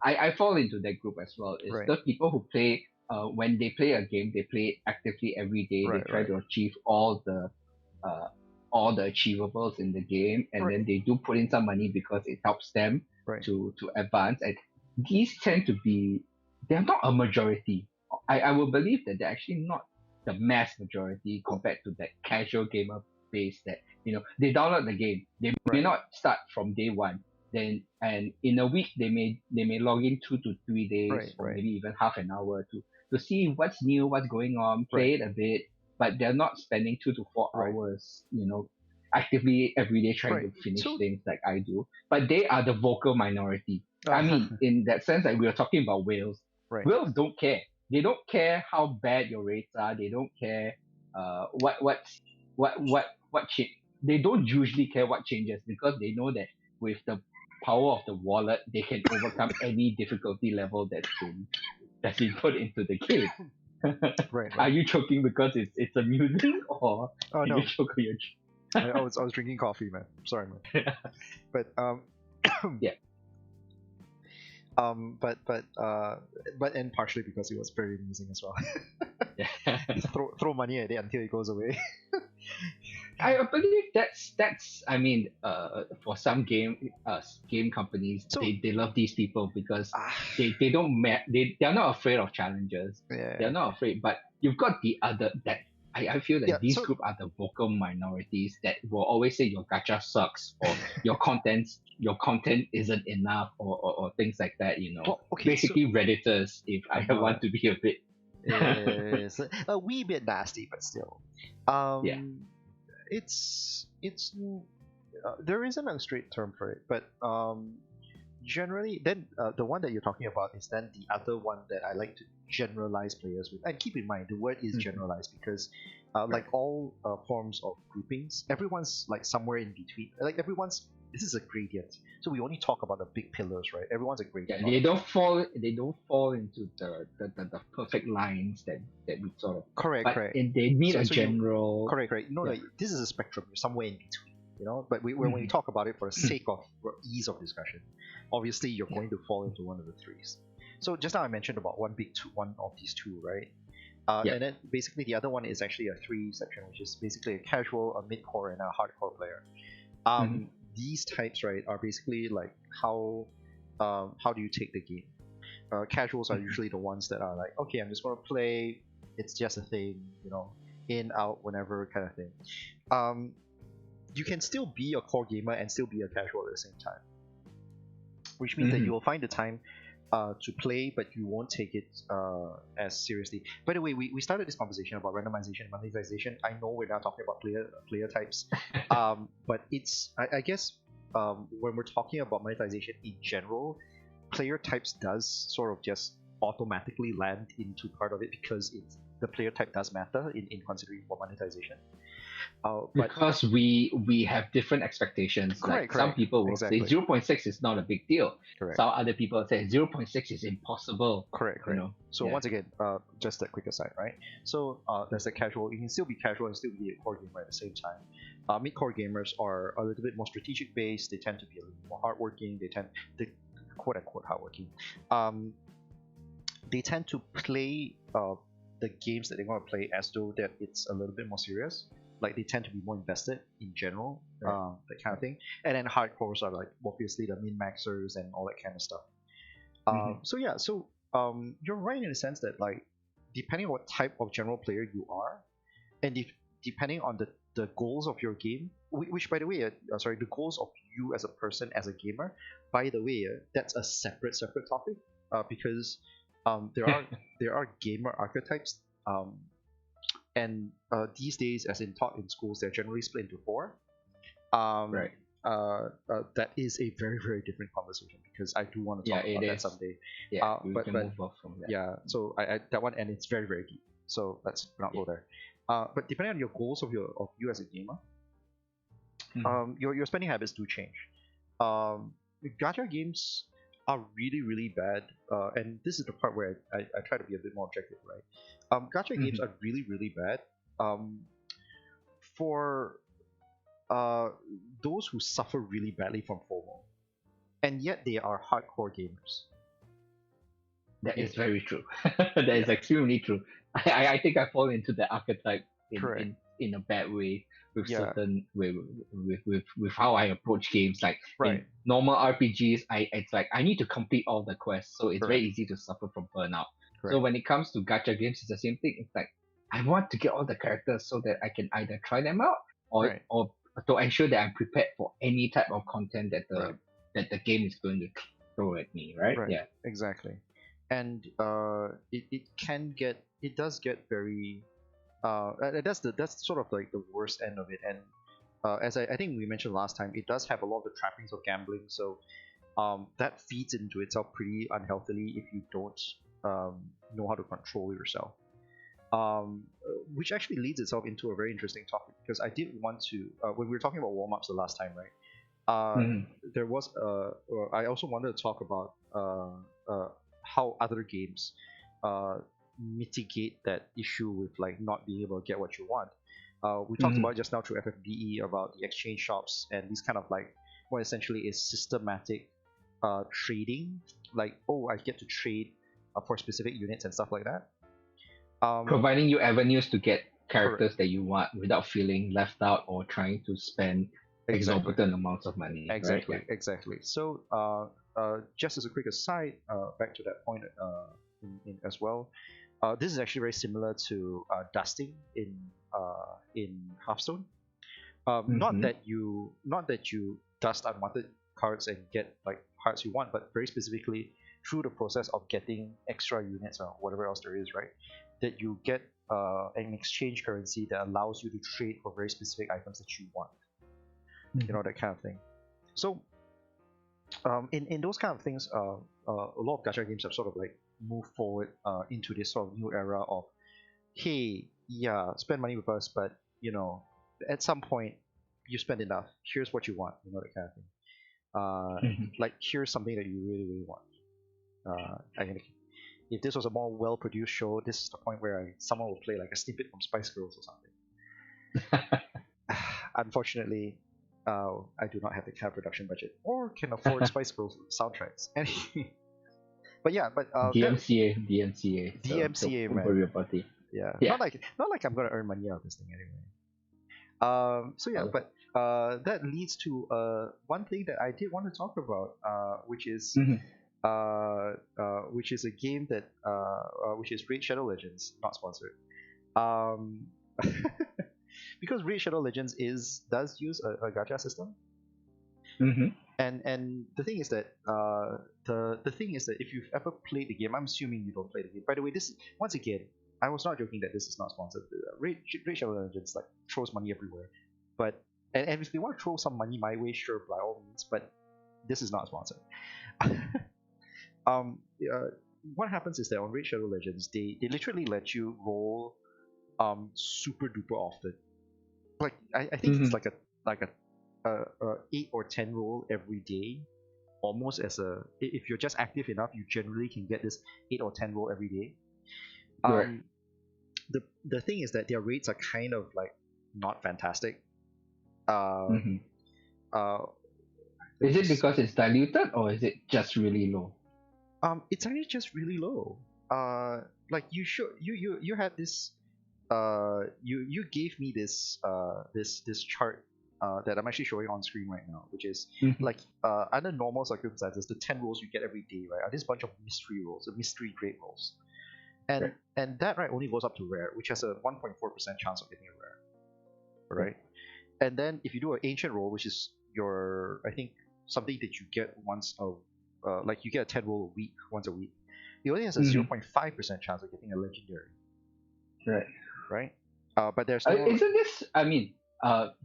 I fall into that group as well. Is right, those people who play when they play a game, they play it actively every day. They right, try right, to achieve uh, all the achievables in the game, and then right, they do put in some money because it helps them right, to advance. And these tend to be they're not a majority. I will believe that they're actually not the mass majority compared to that casual gamer base that they download the game. They may right, not start from day one. Then and in a week they may log in 2 to 3 days right, or right, maybe even half an hour to see what's new, what's going on, right, play it a bit, but they're not spending 2 to 4 right, hours, actively every day trying right. to finish So, things like I do. But they are the vocal minority. I uh, mean, in that sense, like we were talking about whales. right, Whales don't care. They don't care how bad your rates are. They don't care what change. They don't usually care what changes because they know that with the power of the wallet, they can overcome any difficulty level that's been put into the game. right, Are right. you choking because it's amusing or Oh did you no, choke on your I was drinking coffee, man. Sorry, man. But Yeah. but and partially because it was very amusing as well. Yeah. Throw money at it until it goes away. I believe that's I mean for some game companies So they love these people because ah, they don't they're not afraid of challenges. They're yeah, not afraid, but you've got the other that I feel yeah. that these So group are the vocal minorities that will always say your gacha sucks or your content isn't enough or things like that, well, okay. So basically redditors if I uh, want to be a bit it's a wee bit nasty, but still, yeah. um, it's there isn't a straight term for it, but generally, then the one that you're talking about is then the other one that I like to generalize players with. And keep in mind, the word is Mhm. generalized because, Right. like all forms of groupings, everyone's like somewhere in between. Like everyone's, this is a gradient. So we only talk about the big pillars, right? Everyone's a Yeah, gradient on they it. don't fall into the perfect lines that we sort of Correct, but correct. they need So a so you general correct, correct. No, yeah. like this is a spectrum. You're somewhere in between. But when we Mhm. talk about it for the sake of for ease of discussion, obviously you're Yeah. going to fall into one of the threes. So just now I mentioned about one of these two, right? Yeah. And then basically the other one is actually a three section, which is basically a casual, a mid-core, and a hardcore player. Mhm. These types, right, are basically like how do you take the game? Casuals are Mhm. usually the ones that are like, okay, I'm just gonna play. It's just a thing. in, out, whenever kind of thing. Um, you can still be a core gamer and still be a casual at the same time, which means that you will find the time to play, but you won't take it as seriously. By the way, we started this conversation about randomization and monetization. I know we're not talking about player types, but it's I guess when we're talking about monetization in general, player types does sort of just automatically land into part of it because the player type does matter in considering for monetization. But Because we have different expectations. Like correct, some correct, people will exactly, say 0.6 is not a big deal. correct. Some other people say 0.6 is impossible. Correct, You correct. know. So Yeah. once again, just a quick aside, right? So there's the casual. You can still be casual and still be a core gamer at the same time. Mid-core gamers are a little bit more strategic based. They tend to be a little more hardworking. They quote unquote hardworking. They tend to play the games that they want to play as though that it's a little bit more serious. Like they tend to be more invested in general, Right. that kind of thing. And then hardcores are like obviously the min maxers and all that kind of stuff. Mhm. So yeah, so you're right in the sense that like depending on what type of general player you are, and depending on the goals of your game, which by the way, sorry, the goals of you as a person as a gamer, by the way, that's a separate topic, because there are gamer archetypes, and these days, as in taught in schools, they're generally split into four. Right. That is a very very different conversation because I do want to Yeah, talk it about that is. someday. Yeah, we But can but move off from that. yeah, so I that one, and it's very very deep. So let's not go there. But depending on your goals of you as a gamer, your spending habits do change. Gacha games are really really bad, and this is the part where I try to be a bit more objective, right? Gacha games are really really bad. For those who suffer really badly from FOMO, and yet they are hardcore gamers. That Yeah, is very true. That is yeah, extremely true. I think I fall into the archetype correct. in a bad way with Yeah, certain with how I approach games. Like in right, normal RPGs, it's like I need to complete all the quests, so it's very correct, easy to suffer from burnout. So correct, when it comes to gacha games, it's the same thing. It's like I want to get all the characters so that I can either try them out right, or to ensure that I'm prepared for any type of content right, that the game is going to throw at me, right? right, Yeah. exactly. And it does get very that's sort of like the worst end of it. And as I think we mentioned last time, it does have a lot of the trappings of gambling. So that feeds into itself pretty unhealthily if you don't know how to control yourself. Which actually leads itself into a very interesting topic because I did want to when we were talking about warm-ups the last time, right? Mhm. There was I also wanted to talk about how other games mitigate that issue with like not being able to get what you want. We talked Mhm. about it just now through FFBE about the exchange shops and these kind of like what essentially is systematic trading. Like, oh, I get to trade for specific units and stuff like that. Providing you avenues to get Correct. characters that you want without feeling left out or trying to spend Exactly. exorbitant amounts of money, right? Yeah. Exactly. So, just as a quick aside, back to that point as well, this is actually very similar to dusting in Hearthstone. Mm-hmm. Not that you dust unwanted cards and get like cards you want, but very specifically through the process of getting extra units or whatever else there is, right? That you get an exchange currency that allows you to trade for very specific items that you want, that kind of thing. So in those kind of things, a lot of gacha games have sort of like moved forward into this sort of new era of, hey, yeah, spend money with us, but at some point you spend enough. Here's what you want, that kind of thing. Mm-hmm. Like here's something that you really really want. If this was a more well-produced show, this is the point where someone will play like a snippet from Spice Girls or something. Unfortunately, I do not have the kind of production budget or can afford Spice Girls soundtracks. But yeah, but DMCA. So DMCA, don't man. worry about it. Yeah, Yeah. not like I'm gonna earn money out of this thing anyway. So yeah, but that leads to one thing that I did want to talk about, which is Mhm. which is a game that which is Raid Shadow Legends, not sponsored. Um, because Raid Shadow Legends does use a gacha system, Mm-hmm. and the thing is that the thing is that if you've ever played the game, I'm assuming you don't play the game. By the way, this once again, I was not joking that this is not sponsored. Raid Shadow Legends like throws money everywhere, but and if they want to throw some money my way, sure, by all means. But this is not sponsored. um, uh, what happens is that on Raid Shadow Legends, they literally let you roll super duper often. Like I think it's Mm-hmm. like a 8 or 10 roll every day, almost as a if you're just active enough, you generally can get this 8 or 10 roll every day. Right. Um, the thing is that their rates are kind of like not fantastic. Uh, Mm-hmm. uh, let me Is it just because it's diluted or is it just really low? it's actually just really low. Like you had this you gave me this chart that I'm actually showing on screen right now, which is Mm-hmm. like under normal circumstances, the 10 rolls you get every day, right, are this bunch of mystery rolls, the mystery great rolls, Right. and that right only goes up to rare, which has a 1.4% chance of getting a rare, Right. right? And then if you do an ancient roll, which is your I think something that you get once of like you get a 10 roll a week once a week, it only has a Mm-hmm. 0.5% chance of getting a legendary, Right. right? But there's no Isn't this? I mean,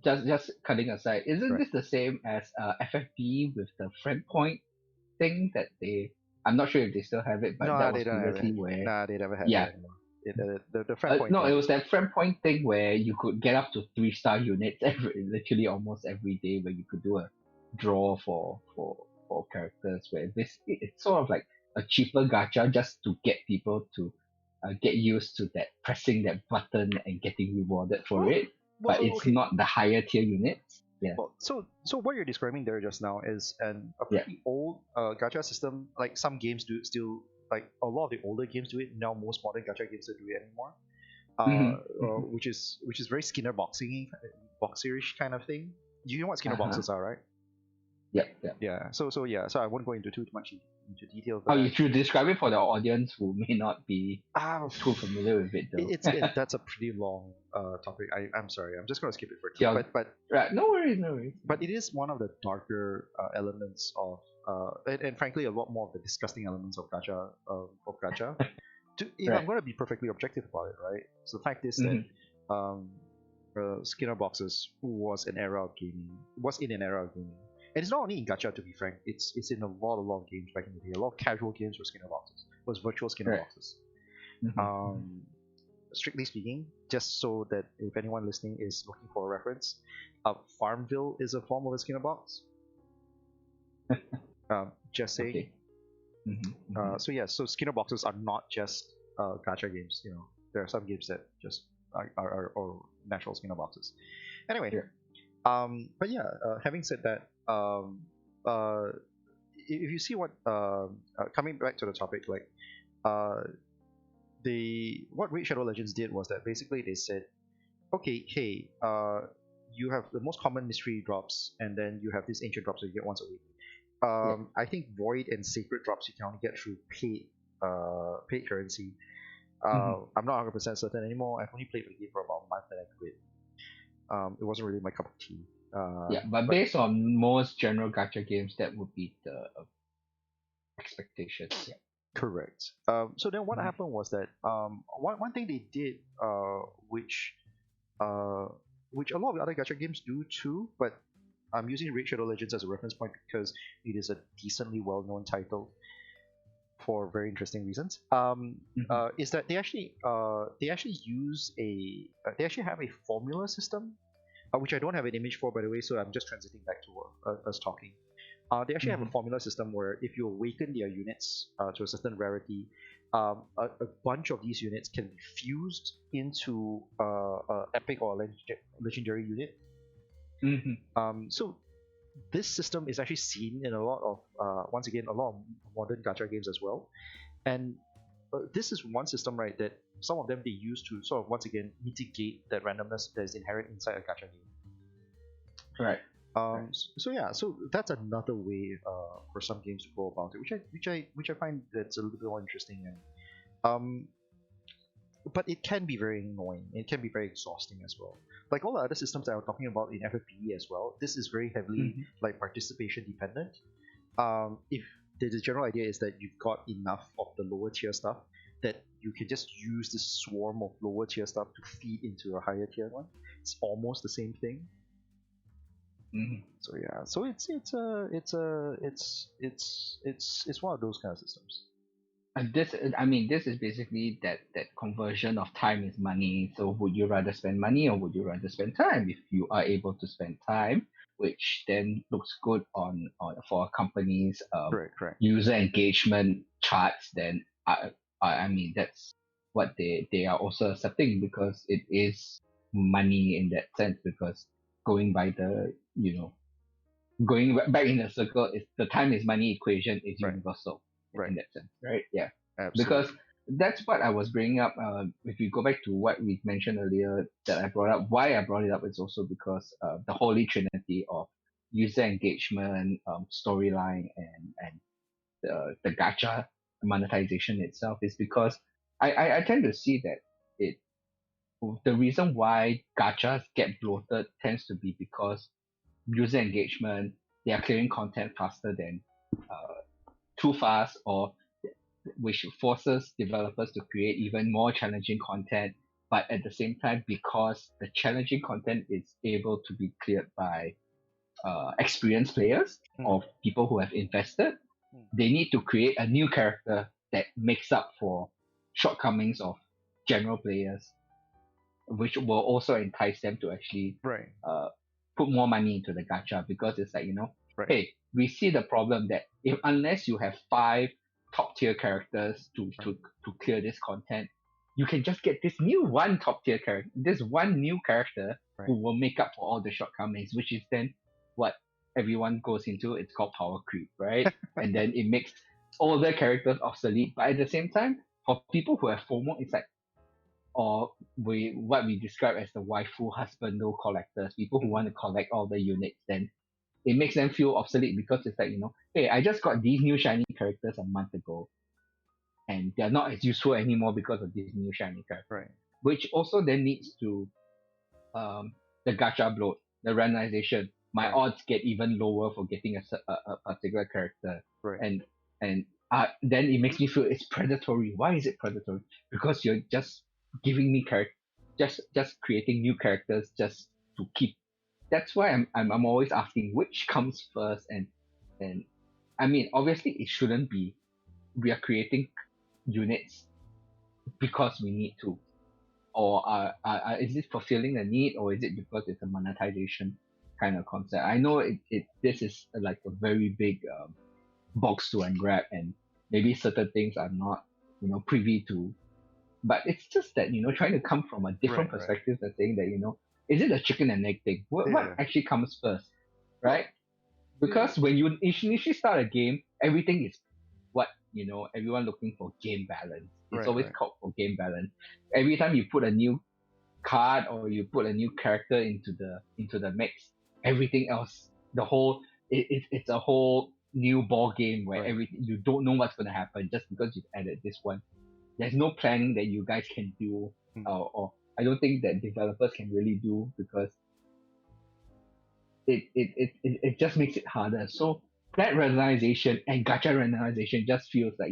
just cutting aside, isn't right. this the same as FFP with the friend point thing that they? I'm not sure if they still have it, but No, that they was don't have previously it. where, Nah, they never had that yeah, anymore. The friend point no, it thing. was that friend point thing where you could get up to 3-star units literally almost every day, where you could do a draw for characters. Where it's sort of like a cheaper gacha just to get people to get used to that pressing that button and getting rewarded for Well, it. But well, it's okay. not the higher tier units. Yeah, Well, so what you're describing there just now is a yeah. pretty old gacha system. Like some games do still like a lot of the older games do it now. Most modern gacha games don't do it anymore. Mm-hmm. Mm-hmm. Which is very Skinner boxing boxerish kind of thing. You know what Skinner Uh-huh. boxes are, right? Yeah, yeah. Yeah. So I won't go into too much into detail for Oh, that. you should describe it for the audience who may not be Ah, too familiar with it though. that's a pretty long topic. I'm sorry. I'm just gonna skip it for now. Yeah, right. No worries, no worries. But it is one of the darker elements of and frankly a lot more of the disgusting elements of gacha. If I'm Right. going to be perfectly objective about it, right? So the fact is that Mm-hmm. um, Skinner boxes was in an era of gaming, and it's not only in gacha. To be frank, it's in a lot of games back in the day. A lot of casual games were Skinner boxes. Was virtual Skinner Right. boxes. Mm-hmm. Um, Strictly speaking, just so that if anyone listening is looking for a reference, Farmville is a form of a Skinner box. Just saying. Okay. Mm-hmm. Mm-hmm. So Skinner boxes are not just gacha games. There are some games that just are natural Skinner boxes. Anyway, Yeah. but yeah, having said that, if you see what coming back to the topic, like uh, what Raid Shadow Legends did was that basically they said, okay, hey, you have the most common mystery drops, and then you have these ancient drops that you get once a week. Yeah. I think void and sacred drops you can only get through paid currency. Mm-hmm. I'm not 100% certain anymore. I've only played the game for about a month and I quit. It wasn't really my cup of tea. Yeah. But But based on most general gacha games, that would be the expectation. Yeah. correct. So then what Mm-hmm. happened was that one thing they did, which uh, which a lot of the other gacha games do too, but I'm using Raid Shadow Legends as a reference point because it is a decently well-known title for very interesting reasons. Mm-hmm. Is that they actually use they actually have a formula system, which I don't have an image for, by the way. So I'm just transiting back to us talking. They actually have a Mm-hmm. formula system where if you awaken their units to a certain rarity, a bunch of these units can be fused into a epic or a legendary unit. Mm-hmm. So this system is actually seen in a lot of once again a lot of modern gacha games as well, and this is one system, right, that some of them they use to sort of once again mitigate that randomness that is inherent inside a gacha game. Right. Right. So that's another way for some games to go about it, which I find that's a little bit more interesting. And um, but it can be very annoying. It can be very exhausting as well. Like all the other systems that I'm talking about in FFPE as well, this is very heavily Mhm. like participation dependent. If the general idea is that you've got enough of the lower tier stuff, that you can just use this swarm of lower tier stuff to feed into a higher tier one. It's almost the same thing. Mhm. So yeah, so it's one of those kind of systems. And this, I mean, this is basically that conversion of time is money. So would you rather spend money or would you rather spend time? If you are able to spend time, which then looks good on for a company's Correct, correct. user engagement charts, then I mean that's what they are also accepting because it is money in that sense because going by the going back in the circle is the time is money equation is Right, universal right. in that sense, right? Yeah, because Absolutely. that's what I was bringing up. If you go back to what we mentioned earlier, that I brought up, why I brought it up is also because the holy trinity of user engagement, storyline, and the gacha monetization itself is because I tend to see that it the reason why gachas get bloated tends to be because user engagement, they are clearing content faster than uh, too fast, or which forces developers to create even more challenging content. But at the same time, because the challenging content is able to be cleared by experienced players Mm, or people who have invested, mm. they need to create a new character that makes up for shortcomings of general players, which will also entice them to actually Right, uh, put more money into the gacha because it's like, right, hey, we see the problem that if unless you have five top tier characters right, to clear this content, you can just get this new one top tier character, this one new character right. who will make up for all the shortcomings, which is then what everyone goes into. It's called power creep, right? And then it makes all the characters obsolete. But at the same time, for people who have FOMO, it's like or what we describe as the waifu husbando collectors, people who want to collect all the units, then it makes them feel obsolete because it's like, hey, I just got these new shiny characters a month ago and they're not as useful anymore because of these new shiny characters. Right, Which also then leads to the gacha bloat, the randomization. My right, odds get even lower for getting a particular character. right. And and then it makes me feel it's predatory. Why is it predatory? Because you're just giving me just creating new characters just to keep. That's why I'm always asking which comes first, and I mean obviously it shouldn't be we are creating units because we need to, or is it fulfilling a need, or is it because it's a monetization kind of concept? I know this is like a very big box to unwrap, and maybe certain things are not privy to, but it's just that trying to come from a different Right, right. perspective and saying that is it a chicken and egg thing? What Yeah. actually comes first, Well, right? yeah, Because when you initially start a game, everything is what everyone looking for game balance. It's right, always right, called for game balance. Every time you put a new card or you put a new character into the mix, everything else, the whole it's a whole new ball game where right. everything you don't know what's gonna happen just because you've added this one. There's no planning that you guys can do, Mm. or I don't think that developers can really do because it just makes it harder. So that randomization and gacha randomization just feels like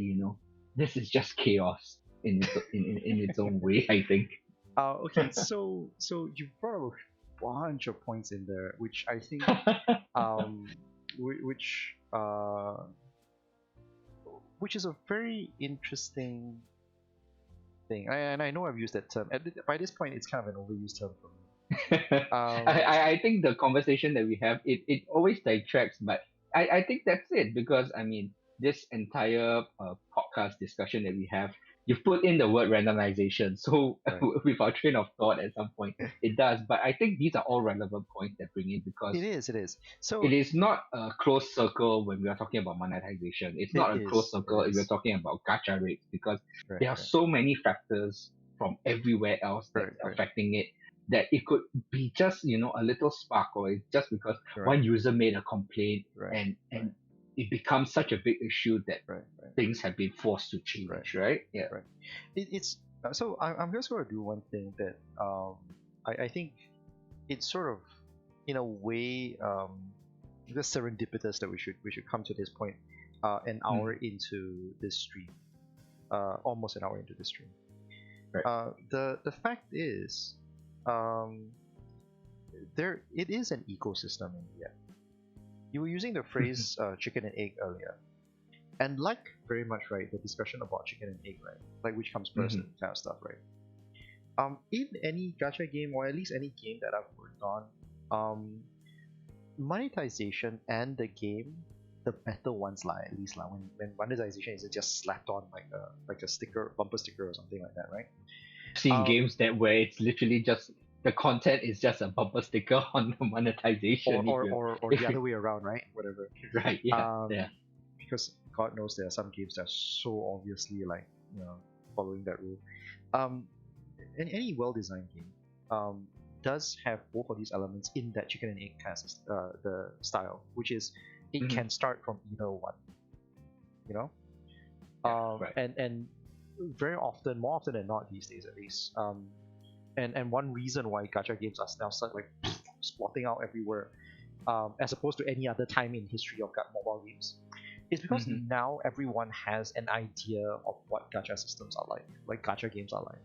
this is just chaos in its own way. I think. Okay, so you brought up a bunch of points in there, which I think um, which which is a very interesting thing. And I know I've used that term. By this point, it's kind of an overused term for me. I think the conversation that we have it always distracts, but I think that's it because I mean this entire podcast discussion that we have, you've put in the word randomization, so Right. with our train of thought at some point it does. But I think these are all relevant points that bring in because It is. It is. it So is not a closed circle when we are talking about monetization. It's it not a closed is. It circle if we're is. talking about gacha rates because Right. there are Right. so many factors from everywhere else Right. that's Right. affecting it that it could be just a little spark, or it's just because Right. one user made a complaint Right. and Right. it becomes such a big issue that Right. Right. things have been forced to Right. change, right? Yeah. Right. It's So I'm just going to do one thing that I think it's sort of in a way just serendipitous that we should come to this point an hour into this stream, almost an hour into this stream. Right. The fact is, um, there it is an ecosystem in the end. You were using the phrase chicken and egg earlier, and like very much right the discussion about chicken and egg, right? Like which comes first and kind of stuff, right? In any gacha game or at least any game that I've worked on, monetization and the game, the better ones lie at least when monetization is just slapped on like a sticker, bumper sticker or something like that, right? Seen Um, games that where it's literally just the content is just a bumper sticker on the monetization. or If the you other way around, right? Whatever. right, yeah, Um, yeah. because God knows there are some games that are so obviously like following that rule. Um, any well-designed game does have both of these elements in that chicken and egg kind of the style, which is it Mhm. can start from either one, you know. Yeah, right. And very often, more often than not these days at least, and one reason why gacha games are now start like spotting out everywhere, as opposed to any other time in history of mobile games, is because Mhm. now everyone has an idea of what gacha systems are like gacha games are like.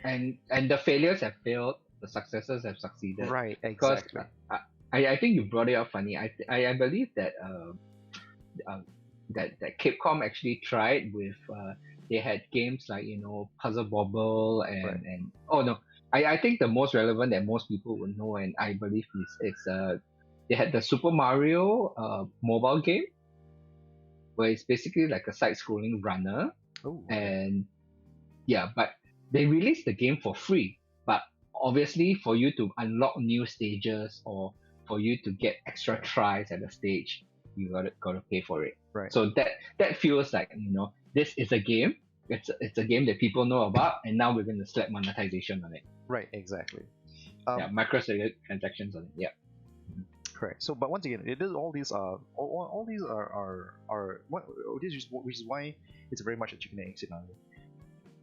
And the failures have failed, the successes have succeeded. Right, Because exactly. I think you brought it up funny. I believe that that Capcom actually tried with they had games like Puzzle Bobble Right. and oh no, I think the most relevant that most people would know, and I believe is it's they had the Super Mario mobile game where it's basically like a side-scrolling runner. Oh, okay. And yeah, but they released the game for free. But obviously, for you to unlock new stages or for you to get extra Right. tries at the stage, you gotta pay for it. Right. So that feels like this is a game. It's a game that people know about, and now we're gonna slap monetization on it. Right, exactly. Yeah, microtransactions on it. Yeah. Correct. So, but once again, it is all these all these are what which is why it's very much a chicken and egg scenario.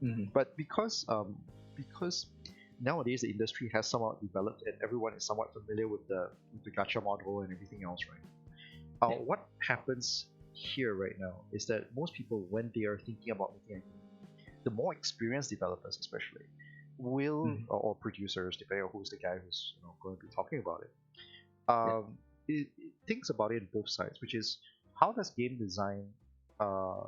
Mm-hmm. But because nowadays the industry has somewhat developed and everyone is somewhat familiar with the gacha model and everything else, right? Yeah. What happens here right now is that most people, when they are thinking about making a game, the more experienced developers, especially, will Mm-hmm. or producers, depending on who's the guy who's going to be talking about it, Yeah. it thinks about it on both sides, which is how does game design uh,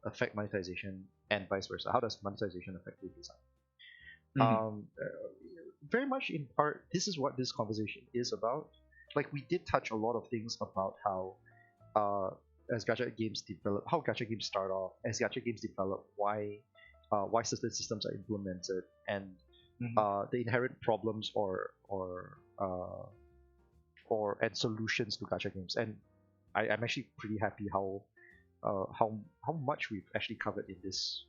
affect monetization and vice versa? How does monetization affect game design? Mm-hmm. Very much in part, this is what this conversation is about. Like we did touch a lot of things about how uh, as gacha games develop, how gacha games start off, as gacha games develop, why certain systems are implemented, and Mm-hmm. the inherent problems and solutions to gacha games. And I'm actually pretty happy how much we've actually covered in this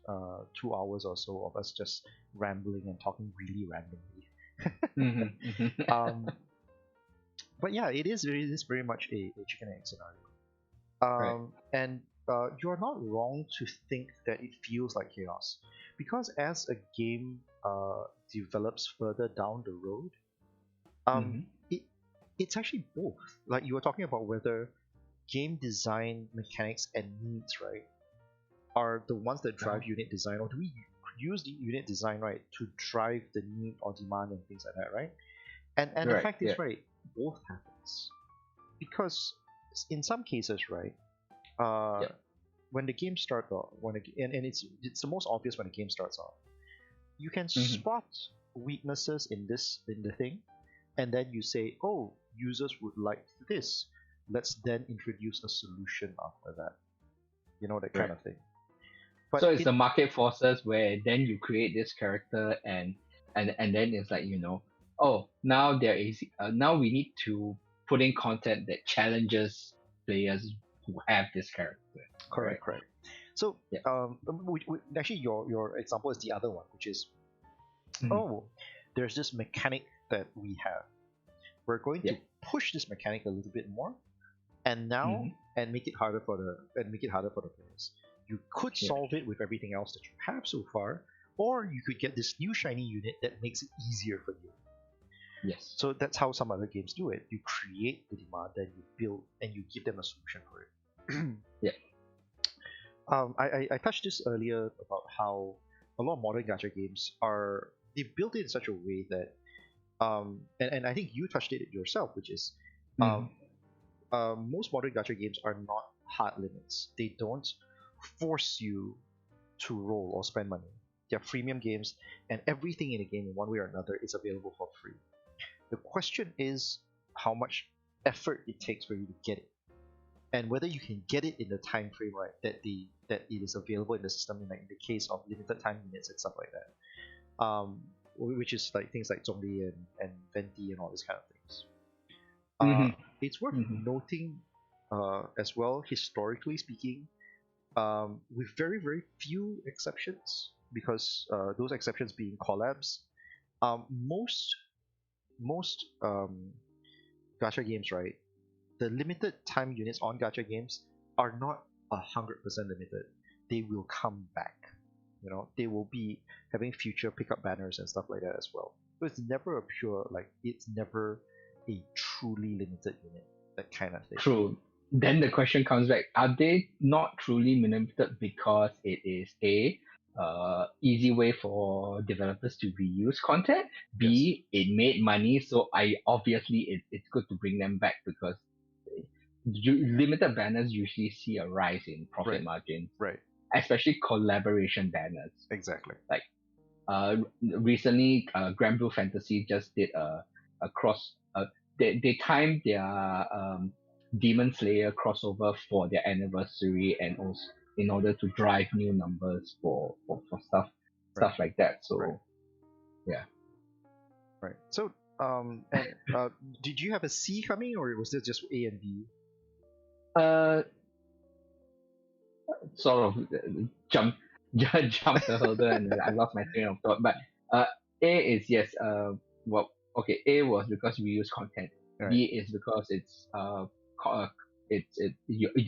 2 hours or so of us just rambling and talking really randomly. Mm-hmm. Mm-hmm. Um, but yeah, it is very much a chicken and egg scenario. Right. And you're not wrong to think that it feels like chaos, because as a game develops further down the road, um, Mm-hmm. it it's actually both. Like you were talking about whether game design mechanics and needs, right, are the ones that drive Uh-huh. unit design, or do we use the unit design, right, to drive the need or demand and things like that, right? And the Right. fact Yeah. is, right, both happens, because in some cases, right, uh, Yeah. when the game starts off, and it's the most obvious when the game starts off, you can Mm-hmm. spot weaknesses in the thing, and then you say, oh, users would like this. Let's then introduce a solution after that. That kind Right. of thing. So But it's the market forces where then you create this character and then it's like oh now there is now we need to put in content that challenges players who have this character, right? correct. So Yeah. actually, your example is the other one, which is, Mhm. oh, there's this mechanic that we have. We're going Yeah. to push this mechanic a little bit more, and Hmm. now and make it harder for the players. You could Yeah. solve it with everything else that you have so far, or you could get this new shiny unit that makes it easier for you. Yes. So that's how some other games do it. You create the demand, then you build, and you give them a solution for it. Yeah. I touched this earlier about how a lot of modern gacha games they built it in such a way that and I think you touched it yourself, which is Mm. most modern gacha games are not hard limits. They don't force you to roll or spend money. They're freemium games, and everything in a game, in one way or another, is available for free. The question is how much effort it takes for you to get it, and whether you can get it in the time frame right that it is available in the system. In the case of limited time units and stuff like that, which is like things like zombie and venti and all these kind of things. Mhm. It's worth Mhm. noting as well, historically speaking, with very very few exceptions, because those exceptions being collabs. Most gacha games, right? The limited time units on gacha games are not 100% limited. They will come back. They will be having future pickup banners and stuff like that as well. So it's never a pure, like, it's never a truly limited unit, that kind of thing. True. Then the question comes back: are they not truly limited because it is a easy way for developers to reuse content? Yes. B, it made money, so it's good to bring them back because limited banners usually see a rise in profit Right. margins, Right. especially collaboration banners. Exactly. Like recently, Grand Blue Fantasy just did a cross. They timed their Demon Slayer crossover for their anniversary, and also in order to drive new numbers for stuff Right. like that. So Right. yeah. Right. So and did you have a C coming, or was this just A and B? Uh, sort of jump jump the hurdle and I lost my train of thought. But A is yes. Well, okay. A was because we use content. Right. B is because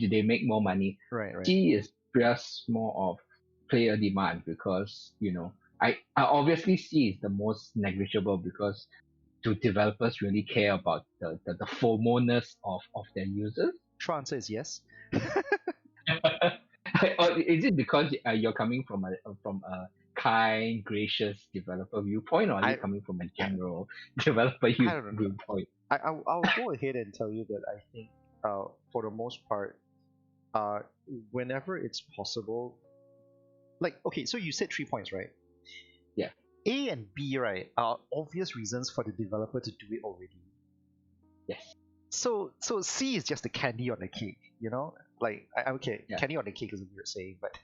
they make more money. Right. Right. C is just more of player demand because I obviously C is the most negligible because do developers really care about the FOMO-ness of their users? Short answer is yes. Or is it because you're coming from a kind, gracious developer viewpoint, or are you I coming from a general developer I don't know. viewpoint? I'll go ahead and tell you that I think for the most part, uh, whenever it's possible, like, okay, so you said 3 points, right? Yeah. A and B, right, are obvious reasons for the developer to do it already. Yes. So C is just the candy on the cake, Like, okay, Yeah. candy on the cake is a weird saying, but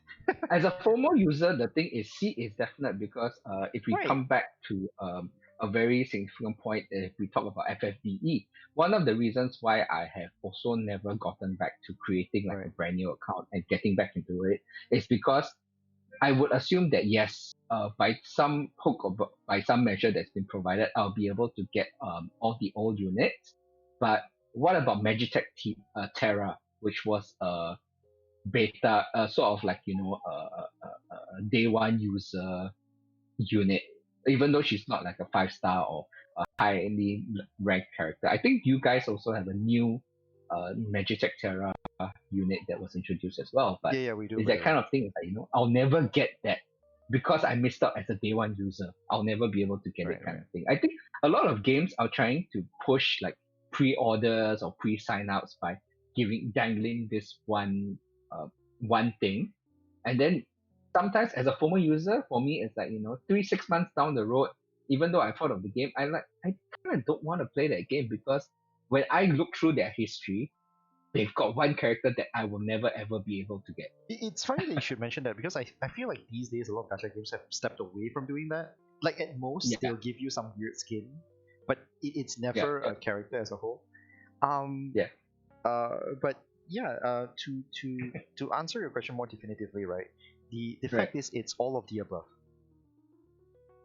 As a FOMO user, the thing is C is definite because if we right, come back to a very significant point, if we talk about FFDE, one of the reasons why I have also never gotten back to creating like a right, brand new account and getting back into it is because I would assume that yes, by some hook or by some measure that's been provided, I'll be able to get all the old units. But what about Magitech Terra, which was a beta, sort of like a day one user unit, even though she's not like a 5 star or a highly ranked character. I think you guys also have a new Magitech Terra unit that was introduced as well. But yeah, we do, it's by that the way. kind of thing that I'll never get that because I missed out as a day one user. I'll never be able to get Right, it kind right. of thing. I think a lot of games are trying to push like pre-orders or pre-sign-ups by dangling this one thing, and then sometimes as a former user, for me, it's like 3 6 months down the road, even though I thought of the game, I kind of don't want to play that game because when I look through their history, they've got one character that I will never ever be able to get. It's funny that you should mention that, because I feel like these days a lot of gacha games have stepped away from doing that. Like, at most Yeah, they'll give you some weird skin, but it's yeah, never yeah, a character as a whole. Um, yeah. but yeah, to answer your question more definitively, right? The Right. fact is, it's all of the above.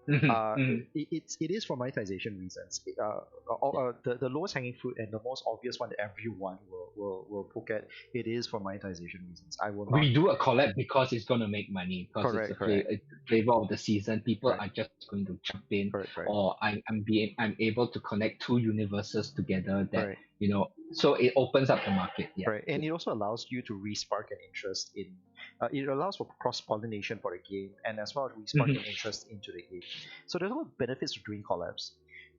It is for monetization reasons. The lowest hanging fruit and the most obvious one that everyone will poke at, it is for monetization reasons. I will not. We do a collab because it's going to make money, because it's Correct. it's the flavor of the season. People Right. are just going to jump in, Correct. or I'm able to connect two universes together that Right. so it opens up the market. Yeah. Right, and it also allows you to respark an interest in. It allows for cross pollination for the game, and as well as respark an interest into the game. So there's a lot of benefits to doing collabs.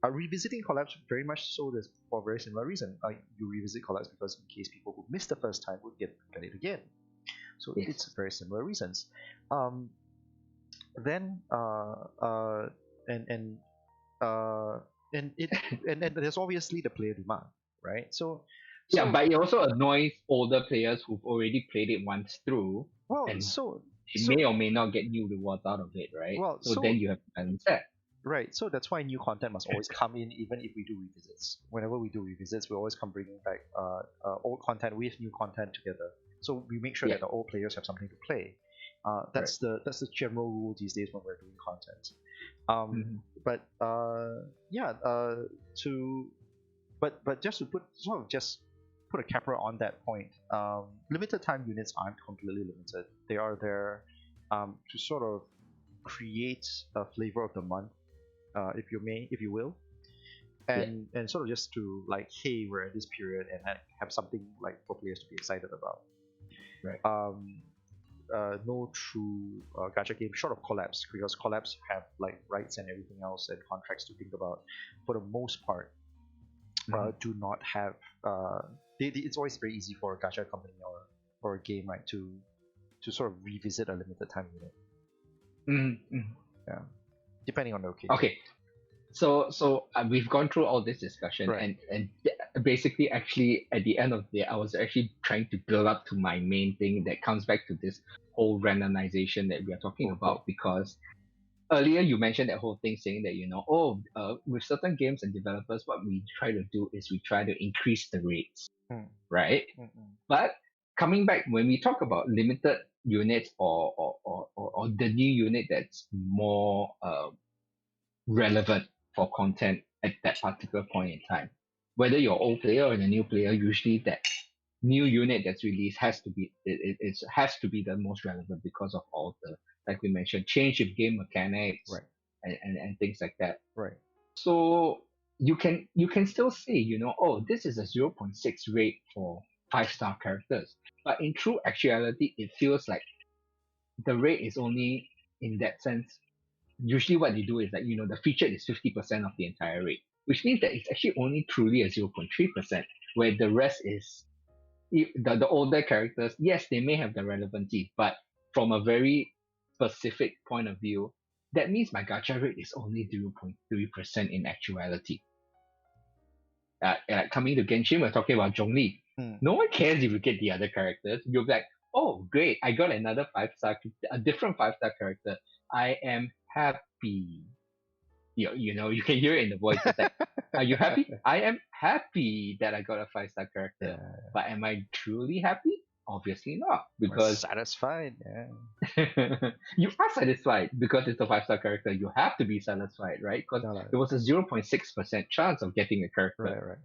Revisiting collabs very much so there's for a very similar reason. You revisit collabs because in case people who missed the first time would get it again. So Yes. it's very similar reasons. Then and it and there's obviously the player demand, right? Yeah, but it also annoys older players who've already played it once through, well, and so they may or may not get new rewards out of it, right? Well, so so- then you have to balance that. right, so that's why new content must always come in, even if we do revisits. Whenever we do revisits, we always come bringing back old content with new content together. So we make sure Yeah. that the old players have something to play. That's the general rule these days when we're doing content. But yeah, but just to put a capper on that point. Limited time units aren't completely limited. They are there to sort of create a flavor of the month, if you will, and sort of just to like, hey, we're at this period and have something like for players to be excited about. Right. No true gacha game short of collabs, because collabs have like rights and everything else and contracts to think about. For the most part, do not have. It's always very easy for a gacha company or a game, right, to sort of revisit a limited time unit. Yeah, depending on the occasion. Okay, so we've gone through all this discussion, Right. and basically, actually, at the end of the day, I was actually trying to build up to my main thing that comes back to this whole randomization that we are talking about, because earlier you mentioned that whole thing saying that with certain games and developers, what we try to do is we try to increase the rates, right? But coming back, when we talk about limited units or the new unit that's more relevant for content at that particular point in time, whether you're old player or a new player, usually that new unit that's released has to be it has to be the most relevant because of all the, like we mentioned, change of game mechanics, Right. and things like that. Right. So you can still say, oh, this is a 0.6 rate for 5-star characters, but in true actuality, it feels like the rate is only, in that sense, usually what they do is that the featured is 50% of the entire rate, which means that it's actually only truly a 0.3%, where the rest is the older characters. Yes, they may have the relevancy, but from a very specific point of view, that means my gacha rate is only 0.3% in actuality. Coming to Genshin, we're talking about Zhongli. No one cares if you get the other characters. You're like, oh, great, I got another 5-star, a different 5-star character. I am happy. You can hear it in the voice. It's like, are you happy? I am happy that I got a 5-star character. But am I truly happy? Obviously not, because satisfied. Yeah. You are satisfied because it's a 5-star character. You have to be satisfied, right? Because there was a 0.6% chance of getting a character. Right.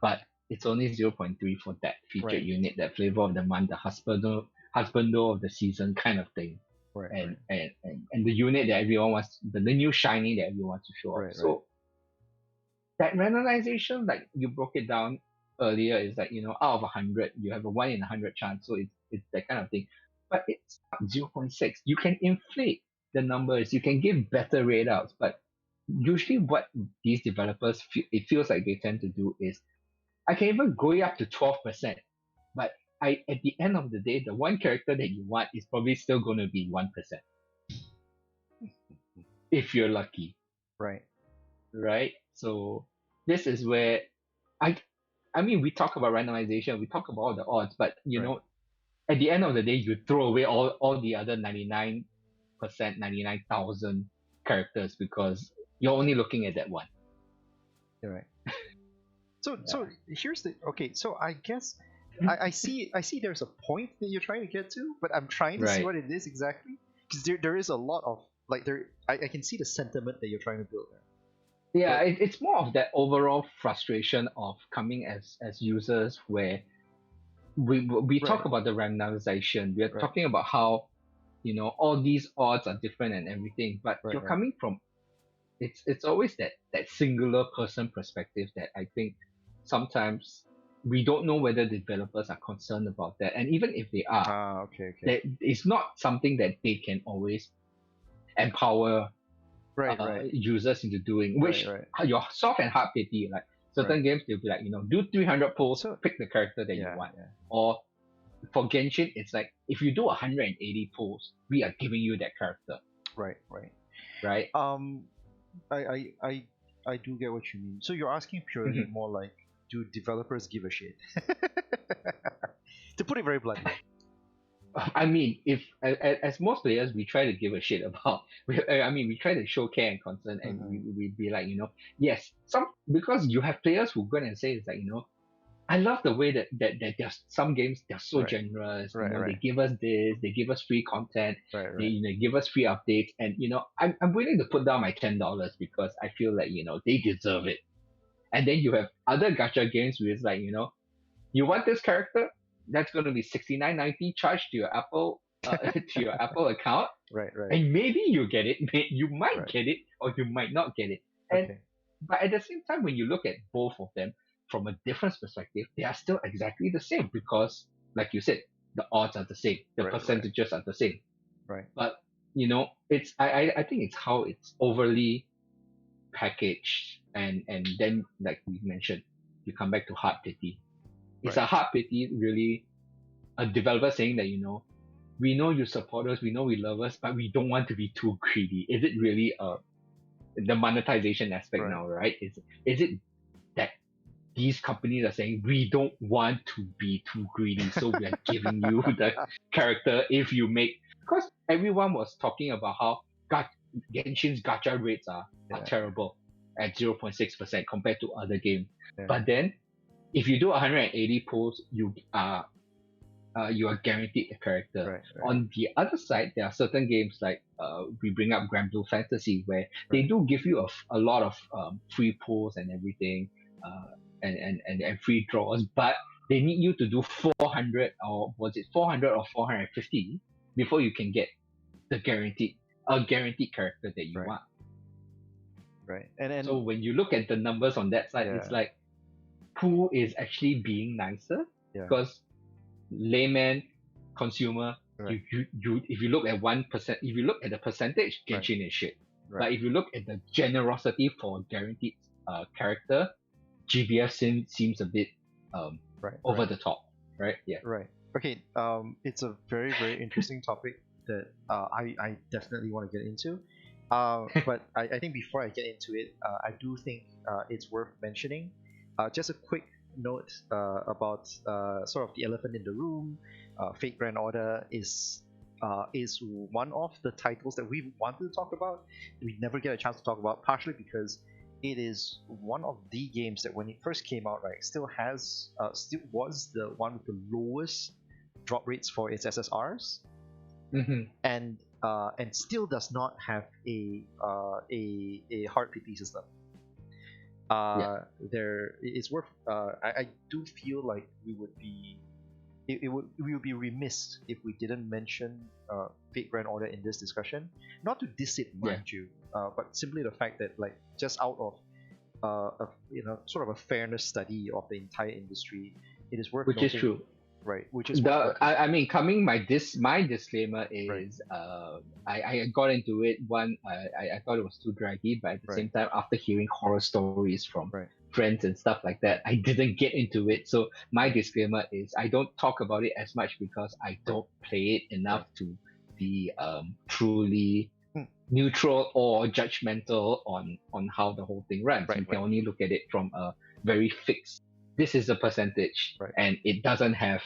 But it's only 0.3 for that featured unit, that flavor of the month, the husbando of the season kind of thing. Right. And the unit that everyone wants, the new shiny that everyone wants to show off. So that randomization, like you broke it down earlier, is like, out of 100, you have a 1 in 100 chance. So it's that kind of thing. But it's 0.6. You can inflate the numbers, you can give better readouts, but usually what these developers it feels like they tend to do is, I can even go up to 12%, but at the end of the day, the one character that you want is probably still going to be 1%. If you're lucky. Right? So this is where I mean, we talk about randomization, we talk about all the odds, but at the end of the day, you throw away all the other 99%, 99,000 characters, because you're only looking at that one. Right. So here's the so I guess I see there's a point that you're trying to get to, but I'm trying to see what it is exactly, because there is a lot of like I can see the sentiment that you're trying to build there. Yeah, But it's more of that overall frustration of coming as users where we talk right, about the randomization. We are right, talking about how all these odds are different and everything, but right, you're right. coming from it's always that singular person perspective that I think sometimes we don't know whether developers are concerned about that, and even if they are, Ah, okay, okay. that it's not something that they can always empower Right, right, users into doing, right, which right. your soft and hard pity, like Right. certain games, they'll be like, do 300 pulls, So pick the character that you yeah, want. yeah. Or for Genshin, it's like, if you do 180 pulls, we are giving you that character, Right, right. right? Um, I, I, I, I do get what you mean. So you're asking purely Mhm. more like, do developers give a shit? To put it very bluntly. I mean, if as most players, we try to give a shit about. I mean, we try to show care and concern, and Mm-hmm. we be like, yes, some because you have players who go and say it's like, I love the way that there's some games they're so Right, generous. right, They right, give us this, they give us free content, right, they right. give us free updates, and I'm willing to put down my $10 because I feel like they deserve it. And then you have other gacha games where it's like you want this character, that's going to be 69.90 charged to your Apple to your Apple account, Right, right, and maybe you get it, you might right. get it, or you might not get it. And Okay. but at the same time, when you look at both of them from a different perspective, they are still exactly the same because, like you said, the odds are the same, the Right, right, percentages are the same. right. But it's I think it's how it's overly packaged, and then like we mentioned, you come back to hard pity. Is Right. a hard pity really a developer saying that we know you support us, we know we love us, but we don't want to be too greedy? Is it really the monetization aspect Right. now, right? Is it that these companies are saying we don't want to be too greedy, so we are giving you the character if you make, because everyone was talking about how Genshin's gacha rates are Yeah, terrible at 0.6% compared to other games. yeah. But then if you do 180 pulls, you are guaranteed the character. Right, right, On the other side, there are certain games like we bring up Grand Blue Fantasy where they right. do give you a lot of free pulls and everything, and free draws, but they need you to do 400, or was it 400 or 450 before you can get the guaranteed character that you Right, want. right. And So when you look at the numbers on that side, it's yeah, like who is actually being nicer? yeah. Because layman, consumer, Right, you if you look at 1%, if you look at the percentage, right, Genshin is shit. right, But if you look at the generosity for guaranteed character, GBF seems a bit right, over right, the top, right? Yeah. right. Okay. It's a very, very interesting topic that I definitely want to get into. But I think before I get into it, I do think it's worth mentioning. Just a quick note about sort of the elephant in the room. Fate Grand Order is one of the titles that we wanted to talk about. We never get a chance to talk about, partially because it is one of the games that when it first came out, right, still was the one with the lowest drop rates for its SSRs, Mm-hmm. and still does not have a hard PP system. Yeah. It's worth. I do feel like we would be remiss if we didn't mention Fate Grand Order in this discussion. Not to diss it, Yeah. mind you, but simply the fact that, like, just out of sort of a fairness study of the entire industry, it is worth Which is noting, true. right? Which is worth noting. I mean, my disclaimer is I got into it I thought it was too draggy, but at the Right. same time, after hearing horror stories from Right. friends and stuff like that, I didn't get into it. So my disclaimer is I don't talk about it as much because I don't play it enough to be truly Hmm. neutral or judgmental on how the whole thing runs. Right, You can right. only look at it from a very fixed, this is a percentage, Right. and it doesn't have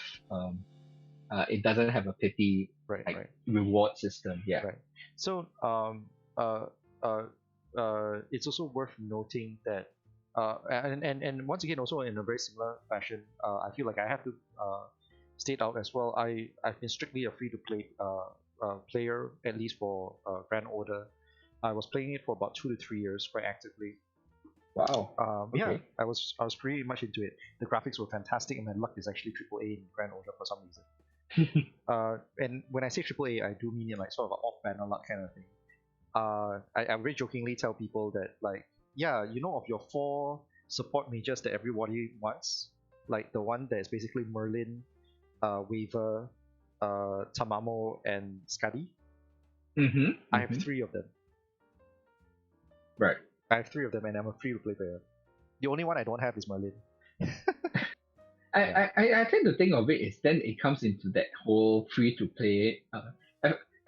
a pity Right, like right. reward system. Yeah. Right. So uh, uh, it's also worth noting that and once again, also in a very similar fashion, I feel like I have to state out as well. I've been strictly a free to play player, at least for Grand Order. I was playing it for about 2 to 3 years quite actively. Wow. Yeah, Okay. I was pretty much into it. The graphics were fantastic, and my luck is actually AAA in Grand Order for some reason. And when I say AAA, I do mean it like sort of an off-banner luck kind of thing. I very jokingly tell people that like, yeah, of your 4 support mages that everybody wants, like the one that is basically Merlin, Waver, Tamamo, and Skadi. Mm-hmm. I have Mm-hmm. 3 of them. Right. I have 3 of them, and I'm a free-to-play player. The only one I don't have is Merlin. Yeah. I think the thing of it is then it comes into that whole free to play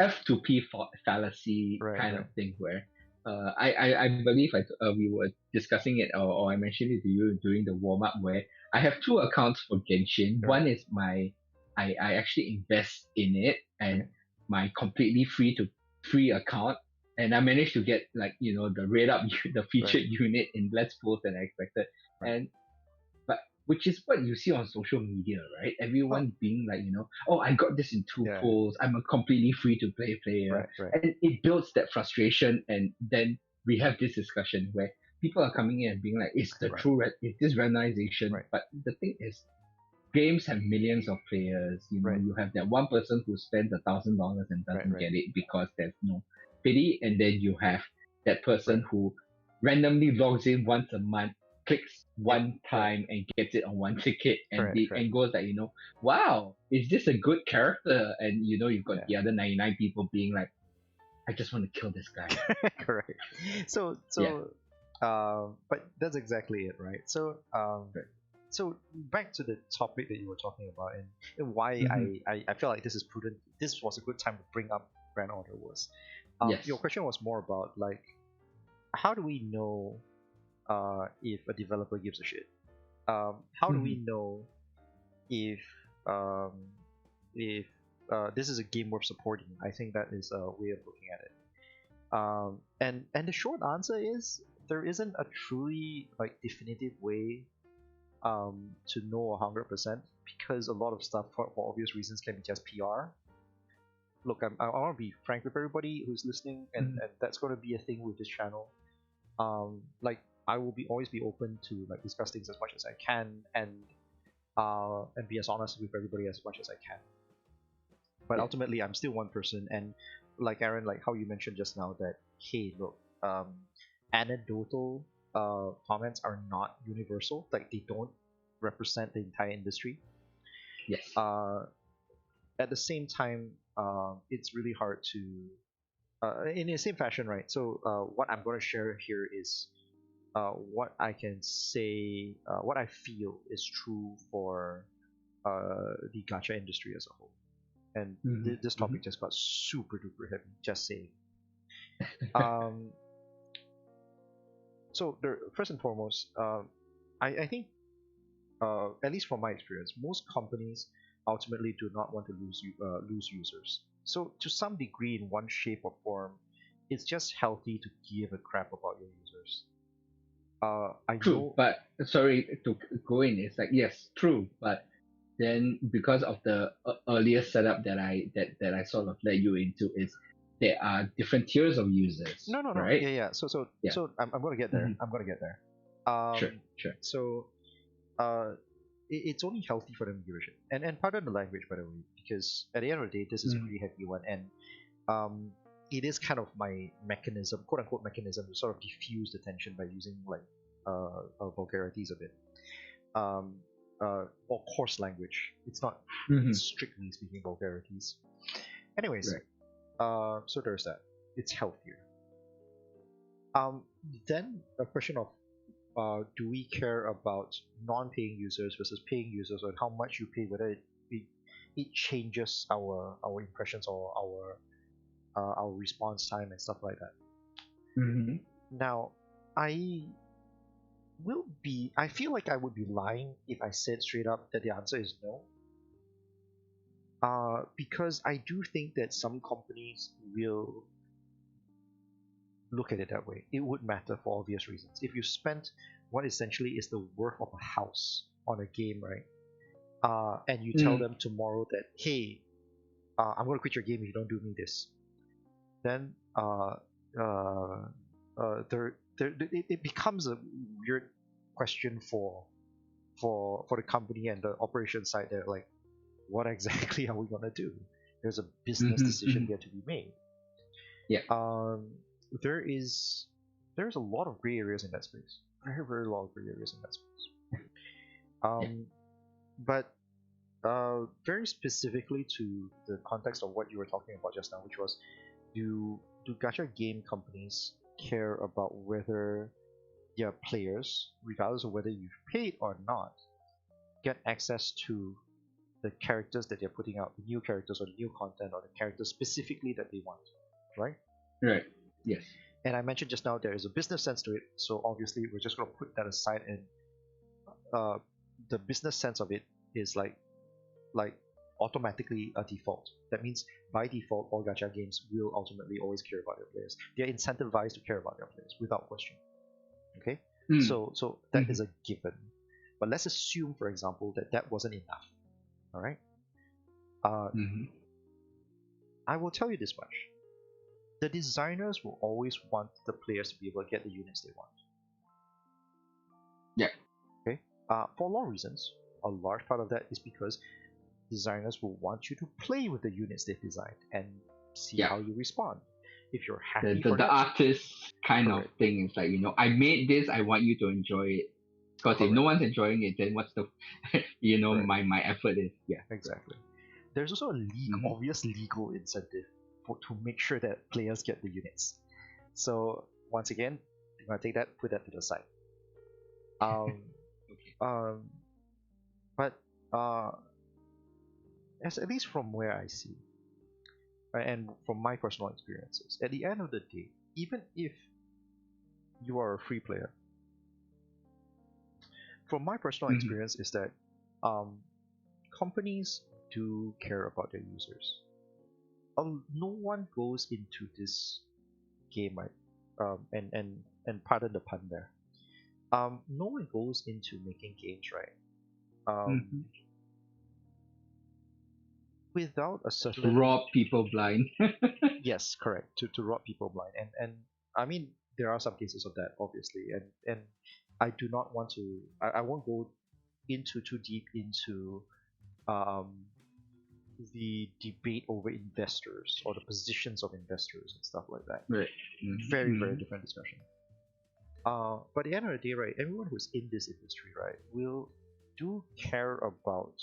F2P fallacy Right, kind right, of thing where I believe we were discussing it, or I mentioned it to you during the warm up, where I have 2 accounts for Genshin. right, One is I actually invest in it, and right, my completely free account, and I managed to get like the rate up the right, featured unit in less pulls than I expected. right. And but which is what you see on social media, right? Oh, Everyone being like, oh, I got this in 2 yeah. pulls. I'm a completely free to play player. Right, right, And it builds that frustration. And then we have this discussion where people are coming in and being like, right, is this randomization? right, But the thing is, games have millions of players. right, You have that one person who spends $1,000 and right, doesn't right, get it because there's no pity. And then you have that right. person who randomly logs in once a month, clicks Yep, one right. time and gets it on one ticket, and Correct, correct. and goes like, wow, is this a good character? And you've got Yeah. the other 99 people being like, I just want to kill this guy. Correct. So Yeah. but that's exactly it, right? So Right. so back to the topic that you were talking about, and why Mhm. I feel like this is prudent. This was a good time to bring up Grand Order was. Yes. Your question was more about like how do we know if a developer gives a shit? How do we Mhm. know if um, if this is a game worth supporting? I think that is a way of looking at it. And the short answer is there isn't a truly like definitive way to know 100% because a lot of stuff for obvious reasons can be just PR. Look, I want to be frank with everybody who's listening, Mhm. and that's going to be a thing with this channel. Like I will be always be open to like discuss things as much as I can and be as honest with everybody as much as I can. But Yeah. ultimately, I'm still one person, and like Aaron, like how you mentioned just now that hey, look, anecdotal comments are not universal. Like they don't represent the entire industry. Yes. Uh, at the same time, it's really hard to in the same fashion, right? So what I'm going to share here is what I can say, what I feel is true for the gacha industry as a whole. And Mhm. this Mhm. topic just got super duper heavy. Just saying. Um, so first and foremost, I think at least from my experience, most companies ultimately do not want to lose users. So to some degree, in one shape or form, it's just healthy to give a crap about your users. I True, know. but sorry to go in. It's like, yes, true, but then because of the earlier setup that I sort of led you into, is there are different tiers of users, No, no, no. right? Yeah, yeah. Yeah. I'm gonna get there. Hmm. I'm gonna get there. Sure, sure. So uh, it's only healthy for them to give a shit. And pardon the language, by the way, because at the end of the day, this is a Mm-hmm. pretty heavy one, and um, it is kind of my mechanism, quote unquote mechanism, to sort of diffuse the tension by using like vulgarities a bit, um, or coarse language. It's not Mm-hmm. strictly speaking vulgarities. Anyways, Right. so there's that. It's healthier. Then a question of do we care about non-paying users versus paying users, and how much you pay, whether it changes our impressions or our response time and stuff like that. Mm-hmm. Now, I I feel like I would be lying if I said straight up that the answer is no. Because I do think that some companies will look at it that way. It would matter for obvious reasons. If you spent what essentially is the worth of a house on a game, right? And you tell Mm-hmm. them tomorrow that, hey, I'm going to quit your game if you don't do me this. Then uh, it becomes a weird question for the company and the operation side. They're like, what exactly are we going to do? There's a business Mm-hmm, decision mm-hmm. here to be made. Yeah. Um, there is there's a lot of gray areas in that space. Very, very lot of gray areas in that space. Yeah. But very specifically to the context of what you were talking about just now, which was do gacha game companies care about whether their players, regardless of whether you've paid or not, get access to the characters that they're putting out, the new characters or the new content or the characters specifically that they want, right? Right. Yes. And I mentioned just now there is a business sense to it, so obviously we're just going to put that aside, and uh, the business sense of it is like automatically a default. That means by default, all gacha games will ultimately always care about their players. They're incentivized to care about their players without question. Okay, Mm. so that Mm-hmm. is a given. But let's assume, for example, that that wasn't enough. All right. Uh, Mm-hmm. I will tell you this much: the designers will always want the players to be able to get the units they want. Yeah. Okay. For a lot of reasons. A large part of that is because designers will want you to play with the units they've designed and see Yeah. how you respond. If you're The, happy the for the that, artist kind of correct, thing is like, I made this, I want you to enjoy it. Because if no correct, one's enjoying it, then what's the correct, my effort is. Yeah. Right. exactly. There's also a Mm-hmm. obvious legal incentive to make sure that players get the units. So once again, I'm gonna take that, put that to the side. Um, Okay. um, but uh, as at least from where I see, right, and from my personal experiences, at the end of the day, even if you are a free player, from my personal Mm-hmm. experience is that um, companies do care about their users. No one goes into this game, right? And pardon the pun there. No one goes into making games, right? Um, Mm-hmm. without a To certain, rob people blind. yes, correct, to rob people blind, and I mean there are some cases of that, obviously, and I do not want to. I won't go into too deep into um, the debate over investors or the positions of investors and stuff like that. Right. Mm-hmm. Very, very Mm-hmm. different discussion. But at the end of the day, right, everyone who's in this industry, right, will do care about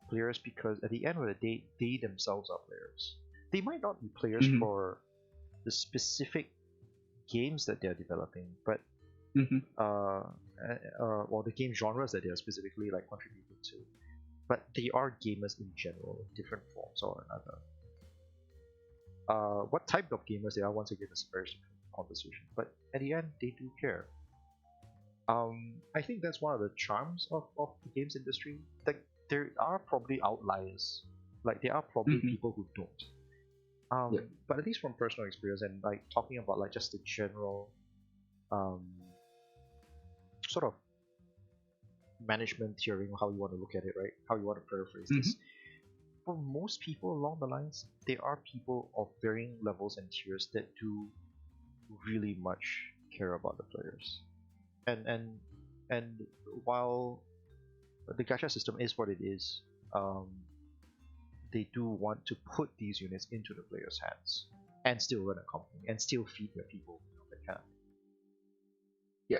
players because at the end of the day, they themselves are players. They might not be players Mm-hmm. for the specific games that they're developing, but Mm-hmm. or the game genres that they are specifically like contributing to. But they are gamers in general, in different forms or another. What type of gamers they are, once again, is a very different conversation. But at the end, they do care. I think that's one of the charms of the games industry. Like there are probably outliers, like there are probably Mm-hmm. people who don't. Yeah. But at least from personal experience and like talking about like just the general um, sort of management theory, how you want to look at it, right? How you want to paraphrase Mm-hmm. this. For most people along the lines, there are people of varying levels and tiers that do really much care about the players. And and while the gacha system is what it is, um, they do want to put these units into the players' hands and still run a company and still feed their people, that kind of Yeah.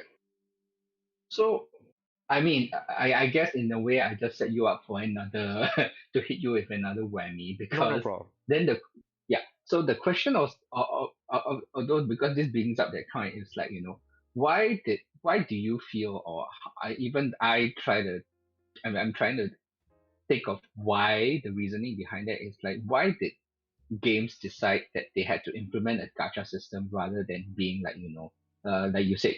So, I mean, I guess in a way, I just set you up for another to hit you with another whammy thing. No, no because problem. then the yeah. So the question was, although because this brings up that kind, is like why do you feel or I try to I'm trying to think of why the reasoning behind that is like why did games decide that they had to implement a gacha system rather than being like like you said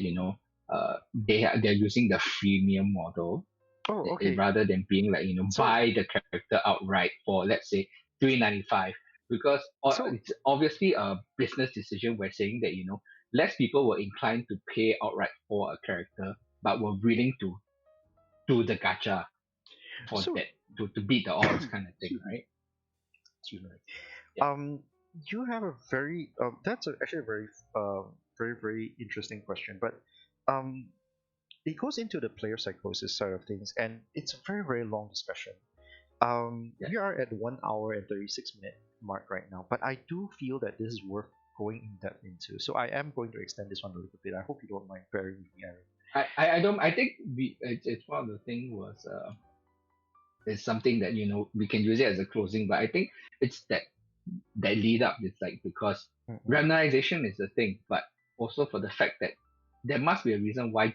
they're using the freemium model Oh, okay. rather than being like So, buy the character outright for let's say 3.95 because so, it's obviously a business decision. We're saying that less people were inclined to pay outright for a character but were willing to do the gacha for so, that to beat the odds kind of thing, right? Excuse me. Yeah. You have a very actually a very interesting question, but um, it goes into the player psychosis side of things, and it's a very long discussion. Yeah. We are at 1 hour and 36 minute mark right now, but I do feel that this is worth going in depth into. So I am going to extend this one a little bit. I hope you don't mind bearing with me, Aaron. I don't. I think it's one of the thing was it's something that we can use it as a closing, but I think it's that lead up. It's like because Mm-mm. randomization is the thing, but also for the fact that there must be a reason why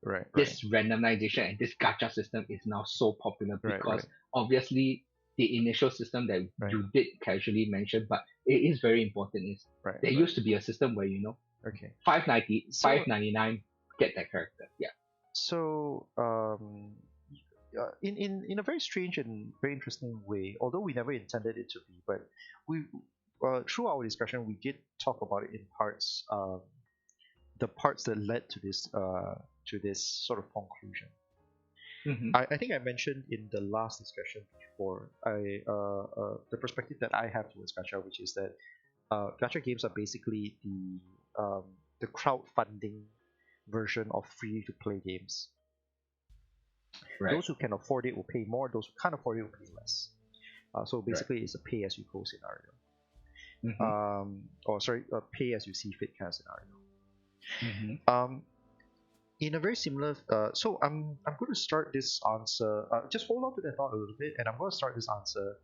Right, this randomization and this gacha system is now so popular, right, because right, obviously the initial system that right, you did casually mention, but it is very important, is right, there right. used to be a system where Okay. 590 So 599 get that character. Yeah. so in a very strange and very interesting way, although we never intended it to be, but we through our discussion we did talk about it in parts. The parts that led to this sort of conclusion. Mm-hmm. I think I mentioned in the last discussion before the perspective that I have towards gacha, which is that gacha games are basically the crowdfunding version of free to play games. Right. Those who can afford it will pay more. Those who can't afford it will pay less. So Right. basically, it's a pay as you go scenario. Mm-hmm. Or sorry, a pay as you see fit kind of scenario. Mm-hmm. In a very similar, so I'm going to start this answer. Just hold on to that thought a little bit, and I'm going to start this answer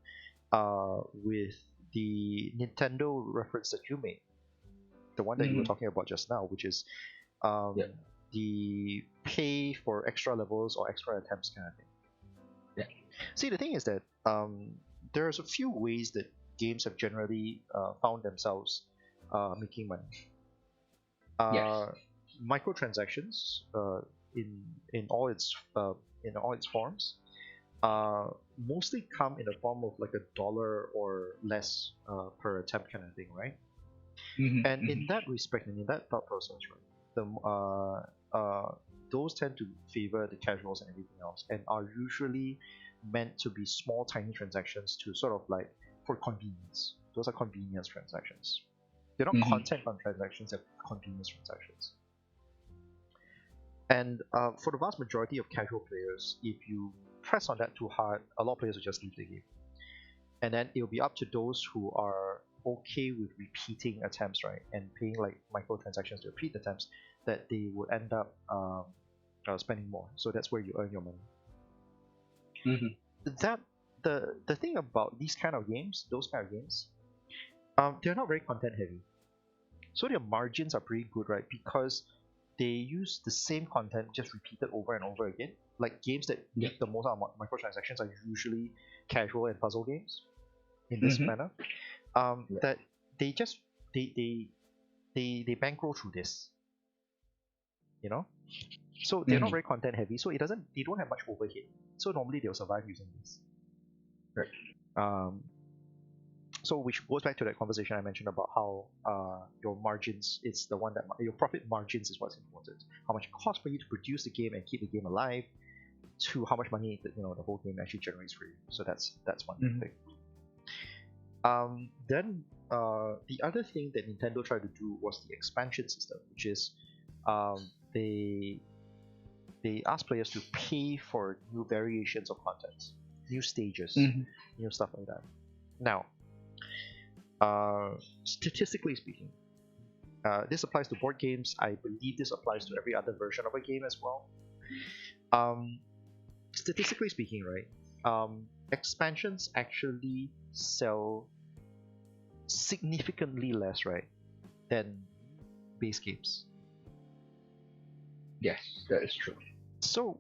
with the Nintendo reference that you made, the one that you were Mm-hmm. talking about just now, which is um, Yeah. the pay for extra levels or extra attempts kind of thing. Yeah. See, the thing is that there's a few ways that games have generally found themselves making money. Yes. Microtransactions in in all its forms mostly come in the form of like $1 or less per attempt kind of thing, right? Mm-hmm. And Mm-hmm. in that respect and in that thought process, right, those tend to favor the casuals and everything else, and are usually meant to be small, tiny transactions to sort of like for convenience. Those are convenience transactions. They're not Mm-hmm. content on transactions; they're convenience transactions. And for the vast majority of casual players, if you press on that too hard, a lot of players will just leave the game. And then it'll be up to those who are okay with repeating attempts, right, and paying like microtransactions to repeat attempts, that they would end up spending more. So that's where you earn your money. Mm-hmm. That the thing about these kind of games, those kind of games, they're not very content heavy. So their margins are pretty good, right? Because they use the same content just repeated over and over again. Like games that Yeah. make the most out of microtransactions are usually casual and puzzle games in this Mm-hmm. manner. Yeah. That they just they bankroll through this, you know. So they're not Mm-hmm. very content heavy. So they don't have much overhead. So normally they'll survive using this. Right. Um, so which goes back to that conversation I mentioned about how your margins, it's the one that your profit margins is what's important. How much it costs for you to produce the game and keep the game alive, to how much money that the whole game actually generates for you. So that's one Mm-hmm. thing. Then the other thing that Nintendo tried to do was the expansion system, which is they ask players to pay for new variations of content, new stages, Mm-hmm. new stuff like that. Now, statistically speaking, this applies to board games. I believe this applies to every other version of a game as well. Statistically speaking, right, expansions actually sell significantly less, right, than base games. Yes, that is true. So,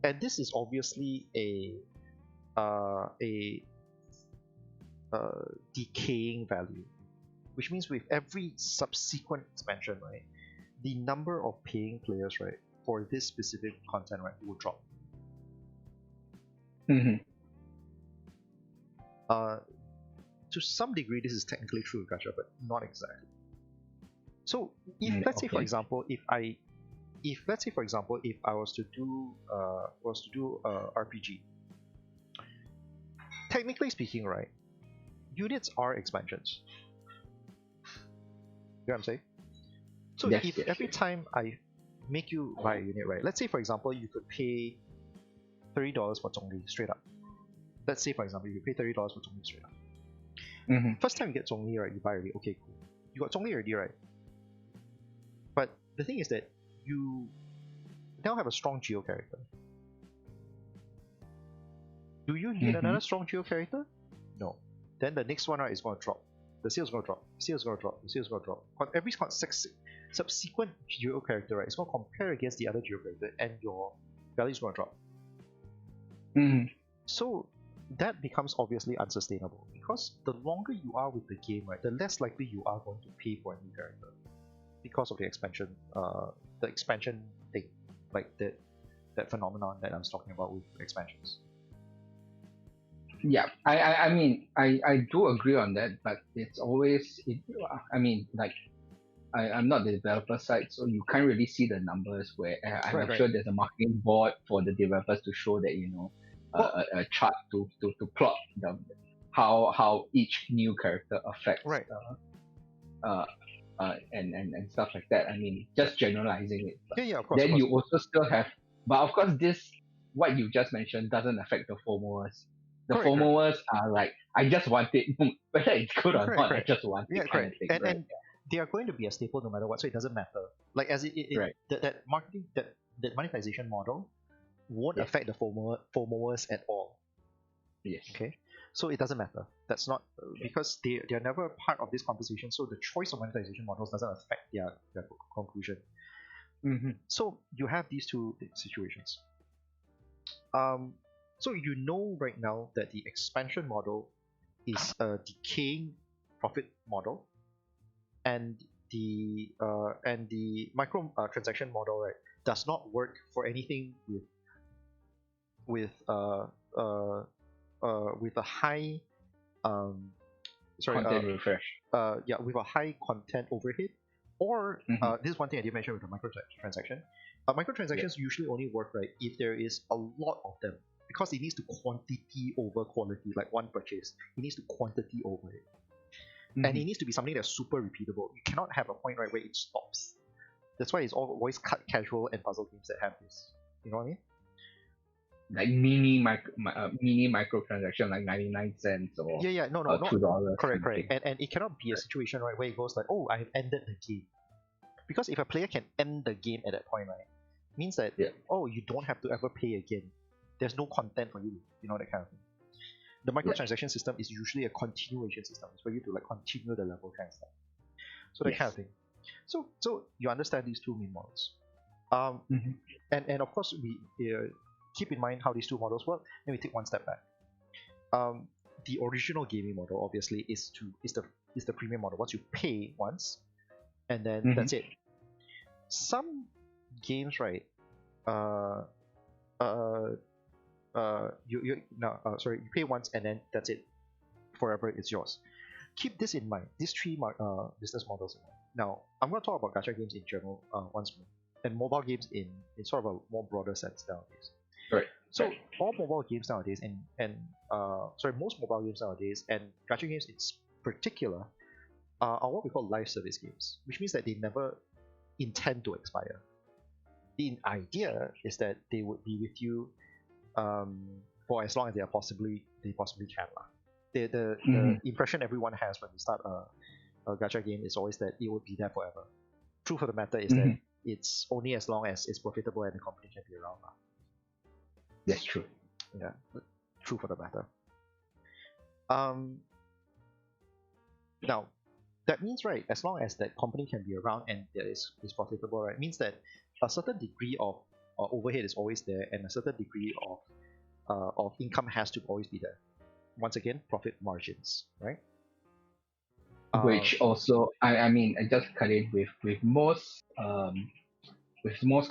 and this is obviously a decaying value, which means with every subsequent expansion, right, the number of paying players, right, for this specific content, right, will drop. Mm-hmm. To some degree, this is technically true with gacha, but not exactly. So, if Mm, let's say, for okay. example, if I was to do RPG, technically speaking, right, units are expansions. You know what I'm saying? So Yes, if yes, every yes. time I make you buy a unit, right? Let's say for example you could pay $30 for Zhongli straight up. Let's say for example you pay $30 for Zhongli straight up. Mm-hmm. First time you get Zhongli, right? You buy already. Okay, cool. You got Zhongli already, right? But the thing is that you now have a strong geo character. Do you need Mm-hmm. another strong geo character? No. Then the next one, right, is going to drop. The sales is going to drop. Sales is going to drop. The sales is going to drop. Every subsequent geo character, right, is going to compare against the other geo character, and your value is going to drop. Mm-hmm. So that becomes obviously unsustainable because the longer you are with the game, right, the less likely you are going to pay for a new character because of the expansion thing, like that phenomenon that I was talking about with expansions. Yeah, I mean, I do agree on that, but it's always, I mean, like, I'm not the developer side, so you can't really see the numbers where I'm Right. sure there's a marketing board for the developers to show that, Well, a chart to plot how each new character affects right. and stuff like that. I mean, just generalizing it. But Yeah, of course, then you also still have, but of course, what you just mentioned doesn't affect the followers. The Correct. followers are like, I just want it, whether it's good or not, I just want Yeah, it kind of correct. thing, And right? and they are going to be a staple no matter what, so it doesn't matter. Like as Right. that marketing that monetization model won't Yes. affect the followers at all. Yes. Okay, so it doesn't matter. That's not because they are never part of this conversation. So the choice of monetization models doesn't affect their conclusion. Mm-hmm. So you have these two situations. So you know right now that the expansion model is a decaying profit model, and the micro transaction model, right, does not work for anything with with a high Content refresh. with a high content overhead, or Mm-hmm. this is one thing I did mention with the microtransaction. Microtransactions usually only work, right, if there is a lot of them, because it needs to quantity over quality, like one purchase. It needs to quantity over it, and it needs to be something that's super repeatable. You cannot have a point, right, where it stops. That's why it's always casual and puzzle games that have this. You know what I mean? Like mini microtransaction, like 99 cents or Yeah, no, $2 correct, kind of thing. and it cannot be a situation, right, where it goes like, oh, I have ended the game. Because if a player can end the game at that point, right, means that, Yeah. oh, you don't have to ever play again. There's no content for you, that kind of thing. The microtransaction system is usually a continuation system. It's for you to like continue the level kind of stuff. So that kind of thing. So you understand these two main models. Mm-hmm. And of course we keep in mind how these two models work. Then we take one step back. The original gaming model obviously is the premium model. Once you pay once, and then that's it. Some games, right? You pay once and then that's it. Forever, it's yours. Keep this in mind. These three business models in mind. Now, I'm going to talk about gacha games in general once more, and mobile games in sort of a more broader sense nowadays. Right. So all mobile games nowadays, most mobile games nowadays, and gacha games in particular, are what we call live service games, which means that they never intend to expire. The idea is that they would be with you for as long as they possibly can. The impression everyone has when we start a gacha game is always that it would be there forever. Truth of the matter is that it's only as long as it's profitable and the company can be around. That's true. Yeah, truth of the matter. Now, that means, right, as long as that company can be around and that is profitable, right, means that a certain degree of overhead is always there, and a certain degree of income has to always be there. Once again, profit margins, right? Which also, I mean, I just cut it with most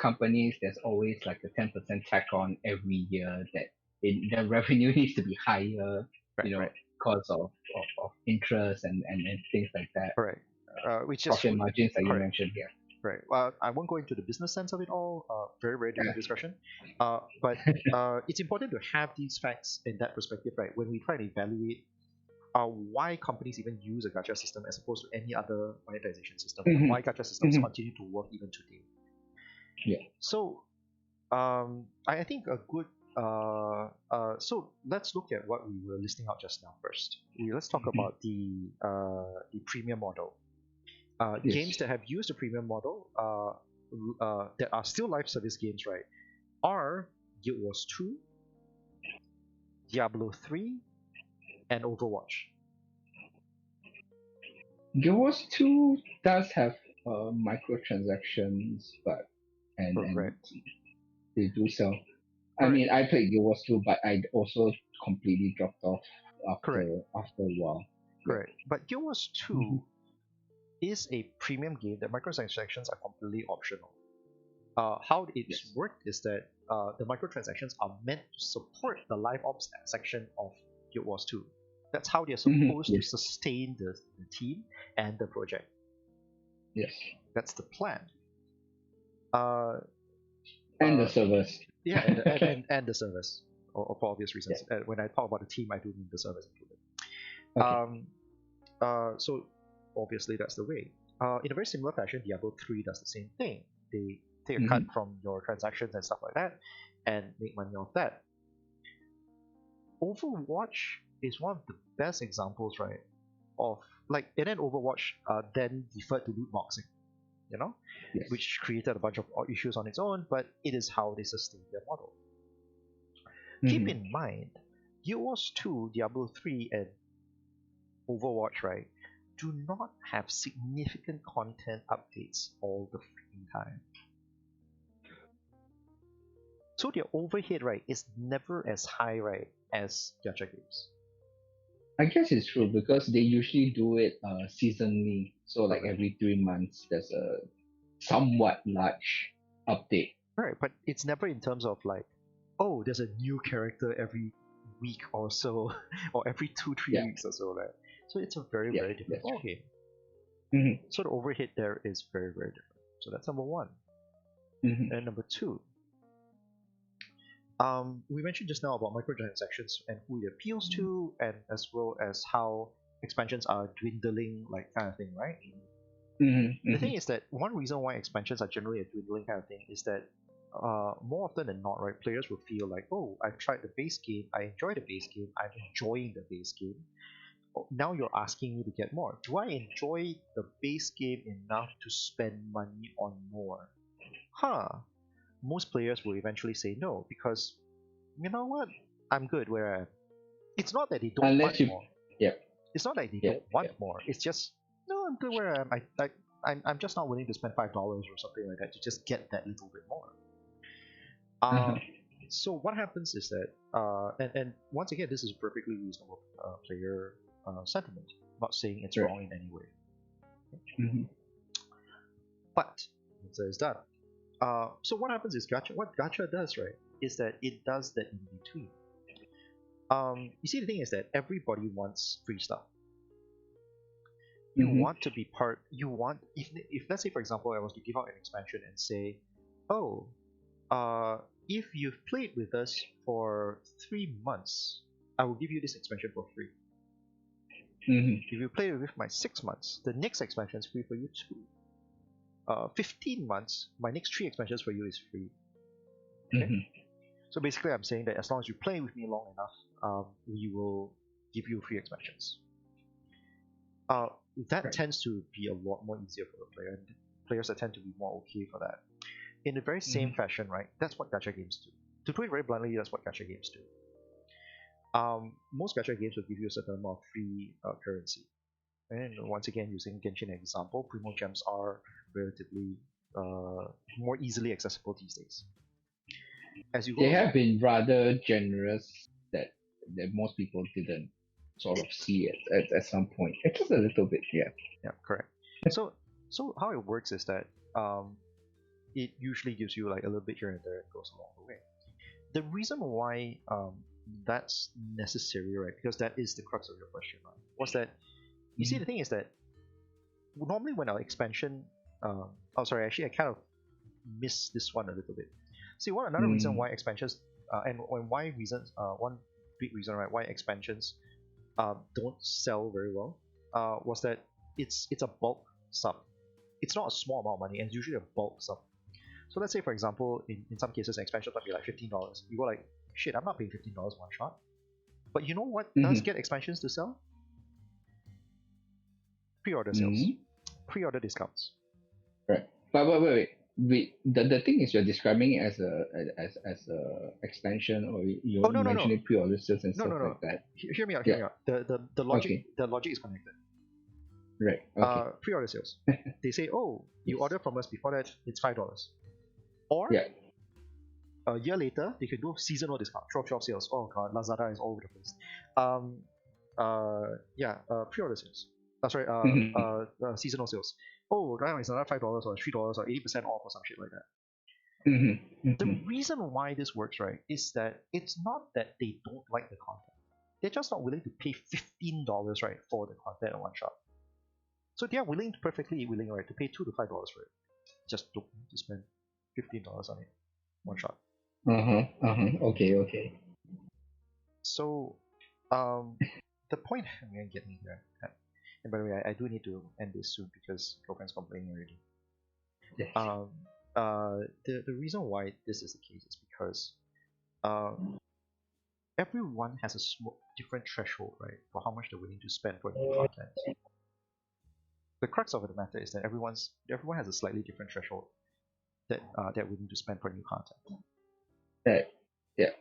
companies, there's always like a 10% tack on every year that the revenue needs to be higher, because of interest and things like that. Correct. Which is profit margins that you mentioned here. Right. I won't go into the business sense of it all. Very, very different discussion. But it's important to have these facts in that perspective, right? When we try to evaluate why companies even use a gacha system as opposed to any other monetization system, Mhm. why gacha systems Mhm. continue to work even today. Yeah. So I think a good so let's look at what we were listing out just now first. Let's talk about the premium model. Yes. Games that have used the premium model that are still live service games, right, are Guild Wars 2, Diablo 3, and Overwatch. Guild Wars 2 does have microtransactions, but and Correct. they do sell. I Correct. mean, I played Guild Wars 2, but I also completely dropped off Correct. after a while. Correct. But Guild Wars 2 Mhm. is a premium game that microtransactions are completely optional. How it's Yes. worked is that the microtransactions are meant to support the live ops section of Guild Wars 2. That's how they're supposed to Yes. sustain the team and the project. Yes. That's the plan. Uh, And the uh, servers. yeah, and the service, for obvious reasons. Yeah. When I talk about the team, I do mean the service included. Okay. So obviously that's the way. In a very similar fashion, Diablo 3 does the same thing. They take a cut Mhm. from your transactions and stuff like that and make money off that. Overwatch is one of the best examples, right? Of like, and then Overwatch then deferred to loot boxing, you know, Yes. which created a bunch of issues on its own, but it is how they sustain their model. Keep Mhm. in mind, Guild Wars 2, Diablo 3, and Overwatch, right, do not have significant content updates all the freaking time. So their overhead, right, is never as high, right, as gacha games. I guess it's true because they usually do it seasonally. So like Correct. every 3 months, there's a somewhat large update. Right, but it's never in terms of like, oh, there's a new character every week or so, or every 2-3 Yeah. weeks or so, right? So it's a very, Yeah. very different That's true. ballgame. Mhm. So the overhead there is very, very different. So that's number one. Mhm. And number two, we mentioned just now about microtransactions and who it appeals to, and as well as how expansions are dwindling, like kind of thing, right? Mhm. The thing Mhm. is that one reason why expansions are generally a dwindling kind of thing is that more often than not, right, players will feel like, oh, I've tried the base game, I enjoy the base game, I'm enjoying the base game. Oh, now you're asking me to get more. Do I enjoy the base game enough to spend money on more? Huh. Most players will eventually say no because, you know what? I'm good where I am. It's not that they don't want Unless you. more. Yep. It's not like they Yep. don't want Yep. more. It's just, no, I'm good where I am. I'm just not willing to spend $5 or something like that to just get that little bit more. Uh-huh. So what happens is that, and once again, this is perfectly reasonable player sentiment. I'm not saying it's Right. wrong in any way, Mhm. but so it's done. So what happens is what gacha does, right, is that it does that in between. You see, the thing is that everybody wants free stuff. You Mhm. want to be part. You want, if let's say for example I was to give out an expansion and say, oh, if you've played with us for 3 months, I will give you this expansion for free. Mhm. If you play with my 6 months, the next expansion is free for you too. 15 months, my next 3 expansions for you is free. Okay? Mhm. So basically, I'm saying that as long as you play with me long enough, we will give you free expansions. Uh, that Right. tends to be a lot more easier for the player, and players that tend to be more okay for that. In the very same Mhm. fashion, right? That's what gacha games do. To put it very bluntly, that's what gacha games do. Most gacha games will give you a certain amount of free currency. And once again, using Genshin as example, Primo Gems are relatively more easily accessible these days. As you go They along, have been rather generous that most people didn't sort of see it at some point. It's just a little bit, yeah. yeah, correct. So, so how it works is that it usually gives you like a little bit here and there and goes along the way. The reason why that's necessary, right? Because that is the crux of your question, right? Was that you see, Mhm. the thing is that normally when our expansion, oh sorry, actually I kind of missed this one a little bit. See, another reason Mm. why expansions and why reasons one big reason, right, why expansions don't sell very well was that it's a bulk sum. It's not a small amount of money, and it's usually a bulk sum. So let's say, for example, in some cases, an expansion might be like $15. You go like, shit, I'm not paying $15 one shot. But you know what does get expansions to sell? Pre-order sales, pre-order discounts. Right. But wait. The thing is, you're describing it as a expansion, or you're Oh no no no mentioning pre-order sales and no stuff no no. like that. Hear me out. Hear Yeah. me out. The Okay. logic is connected. Right. Okay. Pre-order sales. They say, oh, you Yes. order from us before that, it's $5. Or Yeah. a year later, they could do seasonal discount, 12 sales. Oh god, Lazada is all over the place. Um, pre-order sales. Sorry, seasonal sales. Oh, right now it's another $5 or $3 or 80% off or some shit like that. The reason why this works, right, is that it's not that they don't like the content. They're just not willing to pay $15, right, for the content in one shot. So they are perfectly willing, right, to pay $2 to $5 for it. Just don't need to spend $15 on it, one shot. Okay. So, the point I'm going to get here, and by the way, I do need to end this soon because girlfriend's complaining already. Yes. The reason why this is the case is because everyone has a different threshold, right, for how much they're willing to spend for new content. The crux of the matter is that everyone has a slightly different threshold that they're willing to spend for new content. Right. Yeah.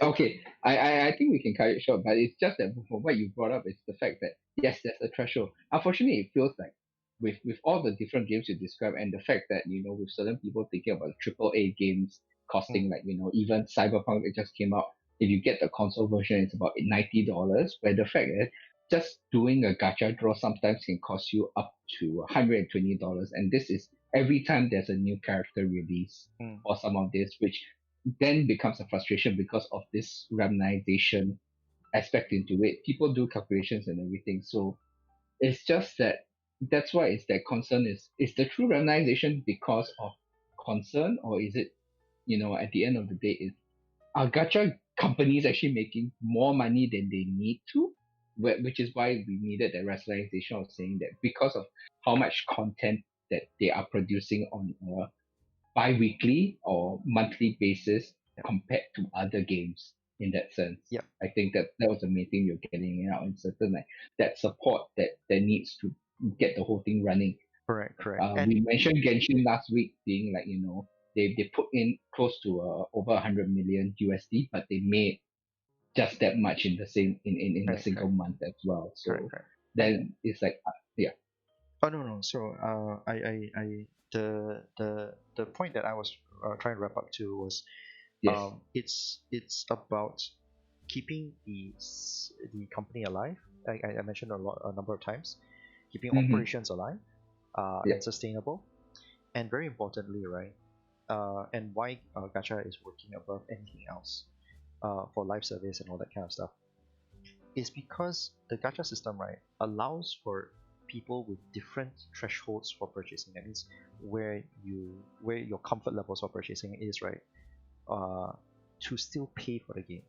Okay. I think we can cut it short, but it's just that from what you brought up is the fact that yes, there's a threshold. Unfortunately, it feels like with all the different games you describe and the fact that with certain people thinking about AAA games costing like even Cyberpunk that just came out, if you get the console version, it's about $90. Where the fact that just doing a gacha draw sometimes can cost you up to $120, and this is every time there's a new character release or some of this, which then becomes a frustration because of this randomization aspect into it. People do calculations and everything, so it's just that that's why it's that concern is the true randomization because of concern, or is it at the end of the day is are gacha companies actually making more money than they need to, which is why we needed that rationalization of saying that because of how much content that they are producing on a bi-weekly or monthly basis compared to other games in that sense. Yeah. I think that was the main thing you're getting out in certain like that support that needs to get the whole thing running. Correct. We mentioned Genshin last week being like, they put in close to over 100 million USD, but they made just that much in the same in a single month as well. So correct. then it's like yeah. Oh no. So the point that I was trying to wrap up to was Yes. It's about keeping the company alive. I mentioned a number of times, keeping operations alive and sustainable, and very importantly, right, and why gacha is working above anything else for live service and all that kind of stuff is because the gacha system, right, allows for people with different thresholds for purchasing. That means where your comfort levels for purchasing is, right, to still pay for the game.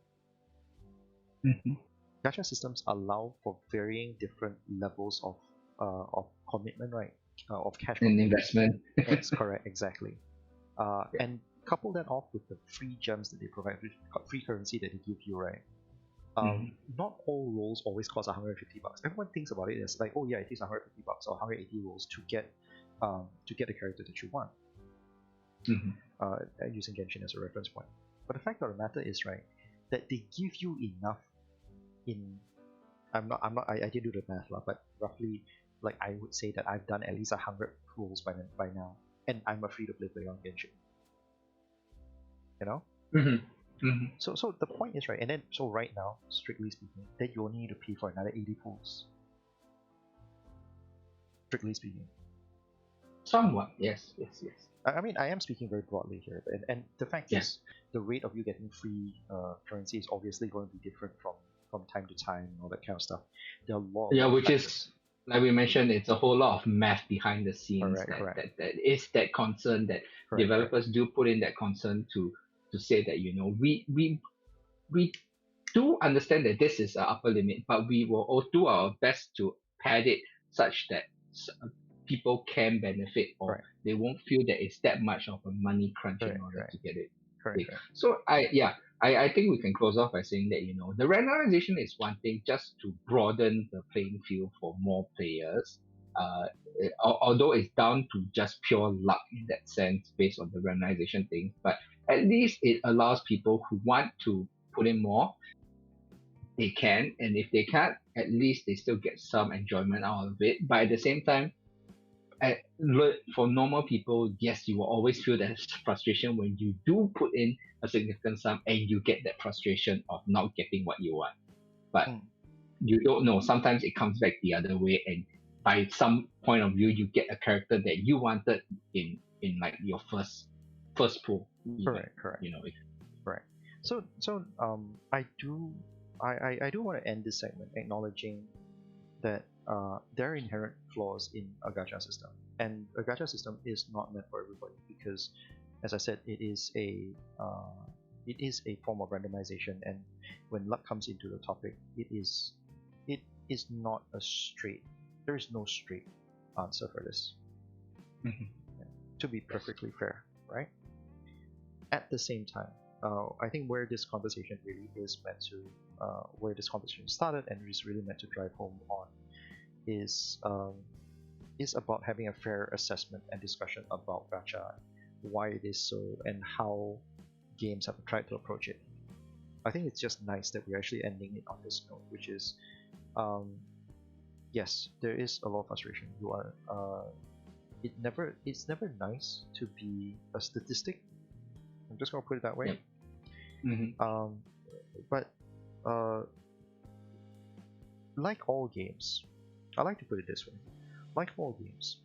Gacha systems allow for varying different levels of commitment, right, of cash and investment. Yes, correct, exactly. And couple that off with the free gems that they provide, free currency that they give you, right? Not all rolls always cost $150. Everyone thinks about it as like, oh yeah, it takes $150 or 180 rolls to get the character that you want. Using Genshin as a reference point. But the fact of the matter is, right, that they give you enough in I didn't do the math but roughly, like, I would say that I've done at least 100 rolls by now, and I'm a free to play player on Genshin. So the point is, right, and then so right now, strictly speaking, that you only need to pay for another 80 pools. Strictly speaking. Somewhat, yes. I mean, I am speaking very broadly here, and the fact is, the rate of you getting free currency is obviously going to be different from time to time and all that kind of stuff. There are a lot. Which is like we mentioned, it's a whole lot of math behind the scenes. Correct. That is that concern that developers do put in that concern to say that we do understand that this is an upper limit, but we will all do our best to pad it such that people can benefit, or Right. they won't feel that it's that much of a money crunch in Correct. order Correct. to get it. Correct. big. Correct. So I think we can close off by saying that, the randomization is one thing just to broaden the playing field for more players. Although it's down to just pure luck in that sense based on the randomization thing, but at least it allows people who want to put in more, they can, and if they can't, at least they still get some enjoyment out of it. But at the same time, for normal people, yes, you will always feel that frustration when you do put in a significant sum and you get that frustration of not getting what you want. But Mm. you don't know. Sometimes it comes back the other way, and by some point of view, you get a character that you wanted in like your first pool. Correct. Correct. Right. So I do want to end this segment acknowledging that there are inherent flaws in a gacha system, and a gacha system is not meant for everybody because, as I said, it is a form of randomization, and when luck comes into the topic, it is not a straight. There is no straight answer for this. Mhm. To be perfectly fair, right? At the same time, I think where this conversation really is meant to, where this conversation started and is really meant to drive home on, is about having a fair assessment and discussion about gacha, why it is so, and how games have tried to approach it. I think it's just nice that we're actually ending it on this note, which is, yes, there is a lot of frustration. It's never nice to be a statistic. I'm just gonna put it that way. Mm-hmm. But like all games, I like to put it this way. Like all games,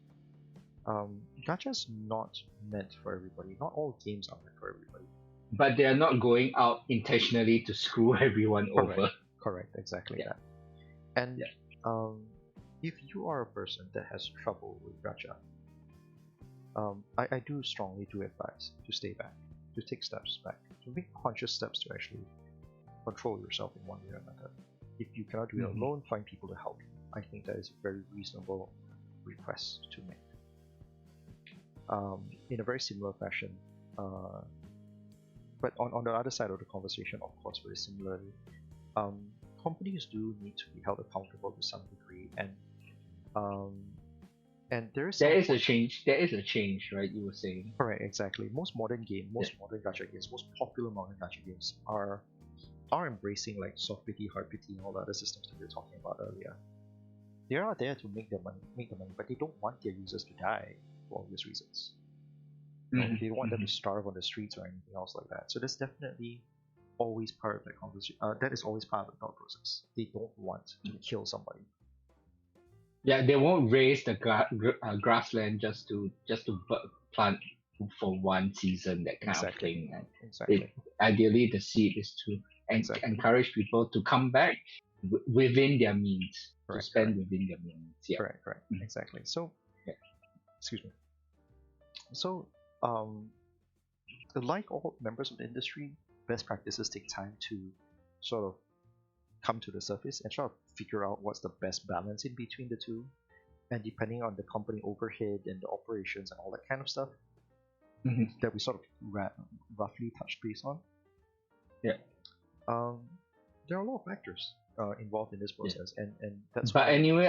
gacha's not meant for everybody. Not all games are meant for everybody. But they are not going out intentionally to screw everyone over. Correct, exactly Yeah. that. And if you are a person that has trouble with gacha, I do strongly advise to stay back, to take steps back, to make conscious steps to actually control yourself in one way or another. If you cannot do it alone, find people to help you. I think that is a very reasonable request to make. In a very similar fashion, but on the other side of the conversation, of course, very similarly, companies do need to be held accountable to some degree, and there is a change. There is a change, right? You were saying. Correct, exactly. Most modern gacha games, most popular modern gacha games are embracing like soft pity, hard pity, and all the other systems that we were talking about earlier. They are there to make the money, but they don't want their users to die for obvious reasons. They don't want them to starve on the streets or anything else like that. So that's definitely always part of that conversation. That is always part of the thought process. They don't want to kill somebody. Yeah, they won't raise the grassland just to plant for one season, that kind of thing. And Exactly. Ideally, the seed is to encourage people to come back within their means, to spend within their means. Yeah. Correct. Exactly. So, excuse me. So, like all members of the industry, best practices take time to sort of come to the surface and try to figure out what's the best balance in between the two. And depending on the company overhead and the operations and all that kind of stuff, that we sort of roughly touched base on. Yeah. There are a lot of factors involved in this process, and that's. But anyway,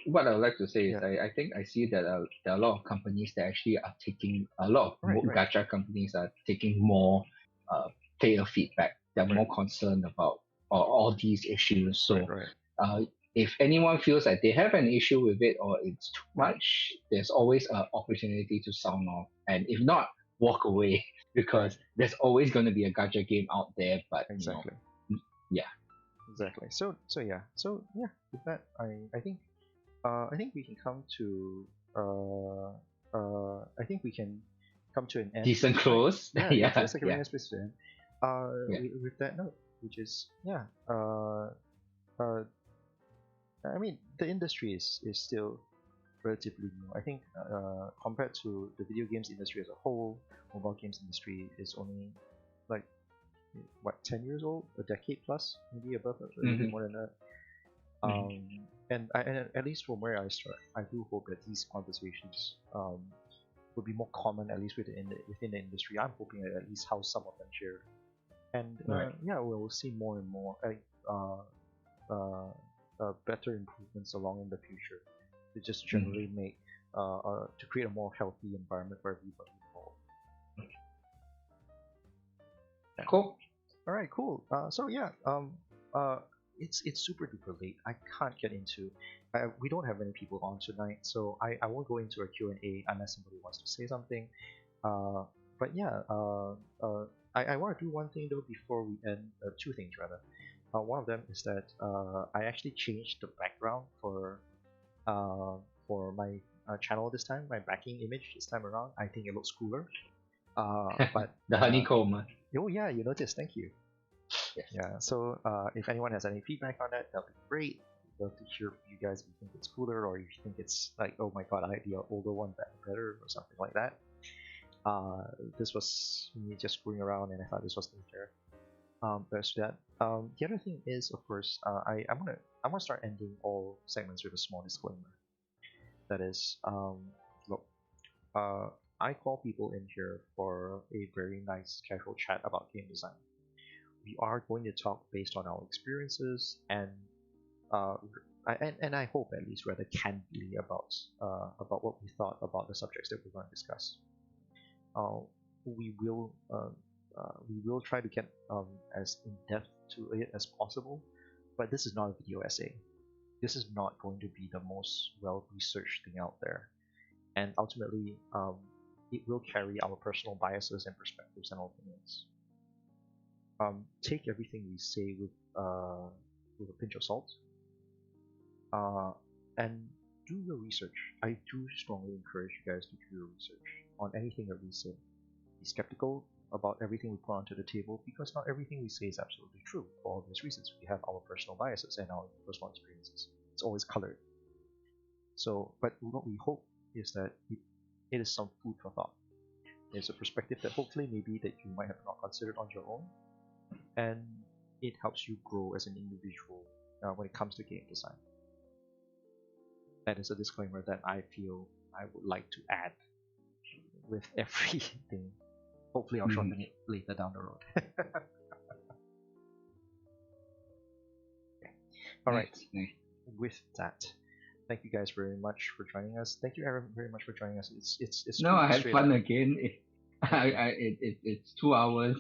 what I would like to say is I think I see that there are a lot of companies that actually are taking gacha companies are taking more player feedback. They're more concerned about all these issues. So if anyone feels like they have an issue with it or it's too much, there's always an opportunity to sound off. And if not, walk away, because there's always going to be a gacha game out there. But exactly. Exactly. So with that, I think we can come to an end. Decent close. It's like a nice place to end. With that note, which is I mean, the industry is still relatively new. I think compared to the video games industry as a whole, mobile games industry is only like what, 10 years old, a decade plus, maybe above, a little bit more than that. And at least from where I start, I do hope that these conversations will be more common, at least within the industry. I'm hoping that at least how some of them share. And Right. yeah, we'll see more and more better improvements along in the future to just generally make to create a more healthy environment for everybody involved. Yeah. Cool. All right, cool. So yeah, it's super duper late. I can't get into. We don't have many people on tonight, so I won't go into a Q&A unless somebody wants to say something. Uh, but yeah, I want to do one thing though before we end. Two things rather. One of them is that I actually changed the background for my channel this time. My backing image this time around. I think it looks cooler. But The honeycomb. oh yeah, you noticed. Thank you. Yes. Yeah. So if anyone has any feedback on that, that'll be great. I'd love to hear from you guys if you think it's cooler or if you think it's like, oh my god, I like the older one better or something like that. This was me just screwing around and I thought this was there. There's that. The other thing is, of course, I'm gonna start ending all segments with a small disclaimer. That is, look, uh, I call people in here for a very nice casual chat about game design. We are going to talk based on our experiences uh, and I hope at least rather candidly about what we thought about the subjects that we're going to discuss. Uh, we will try to get as in depth to it as possible, but this is not a video essay. This is not going to be the most well researched thing out there, and ultimately, it will carry our personal biases and perspectives and opinions. Take everything we say with a pinch of salt, and do your research. I do strongly encourage you guys to do your research on anything that we say. Be skeptical about everything we put onto the table because not everything we say is absolutely true for obvious reasons. We have our personal biases and our personal experiences. It's always colored. So, but what we hope is that it is some food for thought. It's a perspective that hopefully maybe that you might have not considered on your own, and it helps you grow as an individual when it comes to game design. That is a disclaimer that I feel I would like to add with everything. Hopefully, I'll shorten it later down the road. Okay. All right. Nice. With that, thank you guys very much for joining us. Thank you, Aaron, very much for joining us. It's No, I had straight fun up. again. It's 2 hours.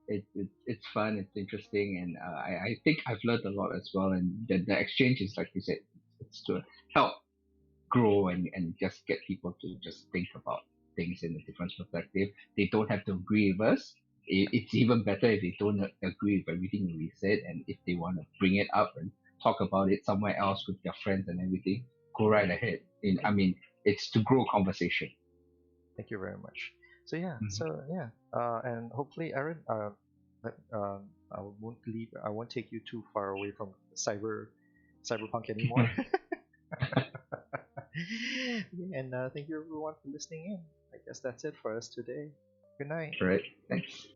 It's fun. It's interesting, and I think I've learned a lot as well. And the exchange is like you said, it's to help grow and just get people to just think about things in a different perspective. They don't have to agree with us. It's even better if they don't agree with everything we said, and if they want to bring it up and talk about it somewhere else with their friends and everything, go right ahead. I mean, it's to grow conversation. Thank you very much. So yeah, Mhm. and hopefully, Aaron, I won't leave. I won't take you too far away from cyberpunk anymore. And thank you everyone for listening in. I guess that's it for us today. Good night. All right. Thanks.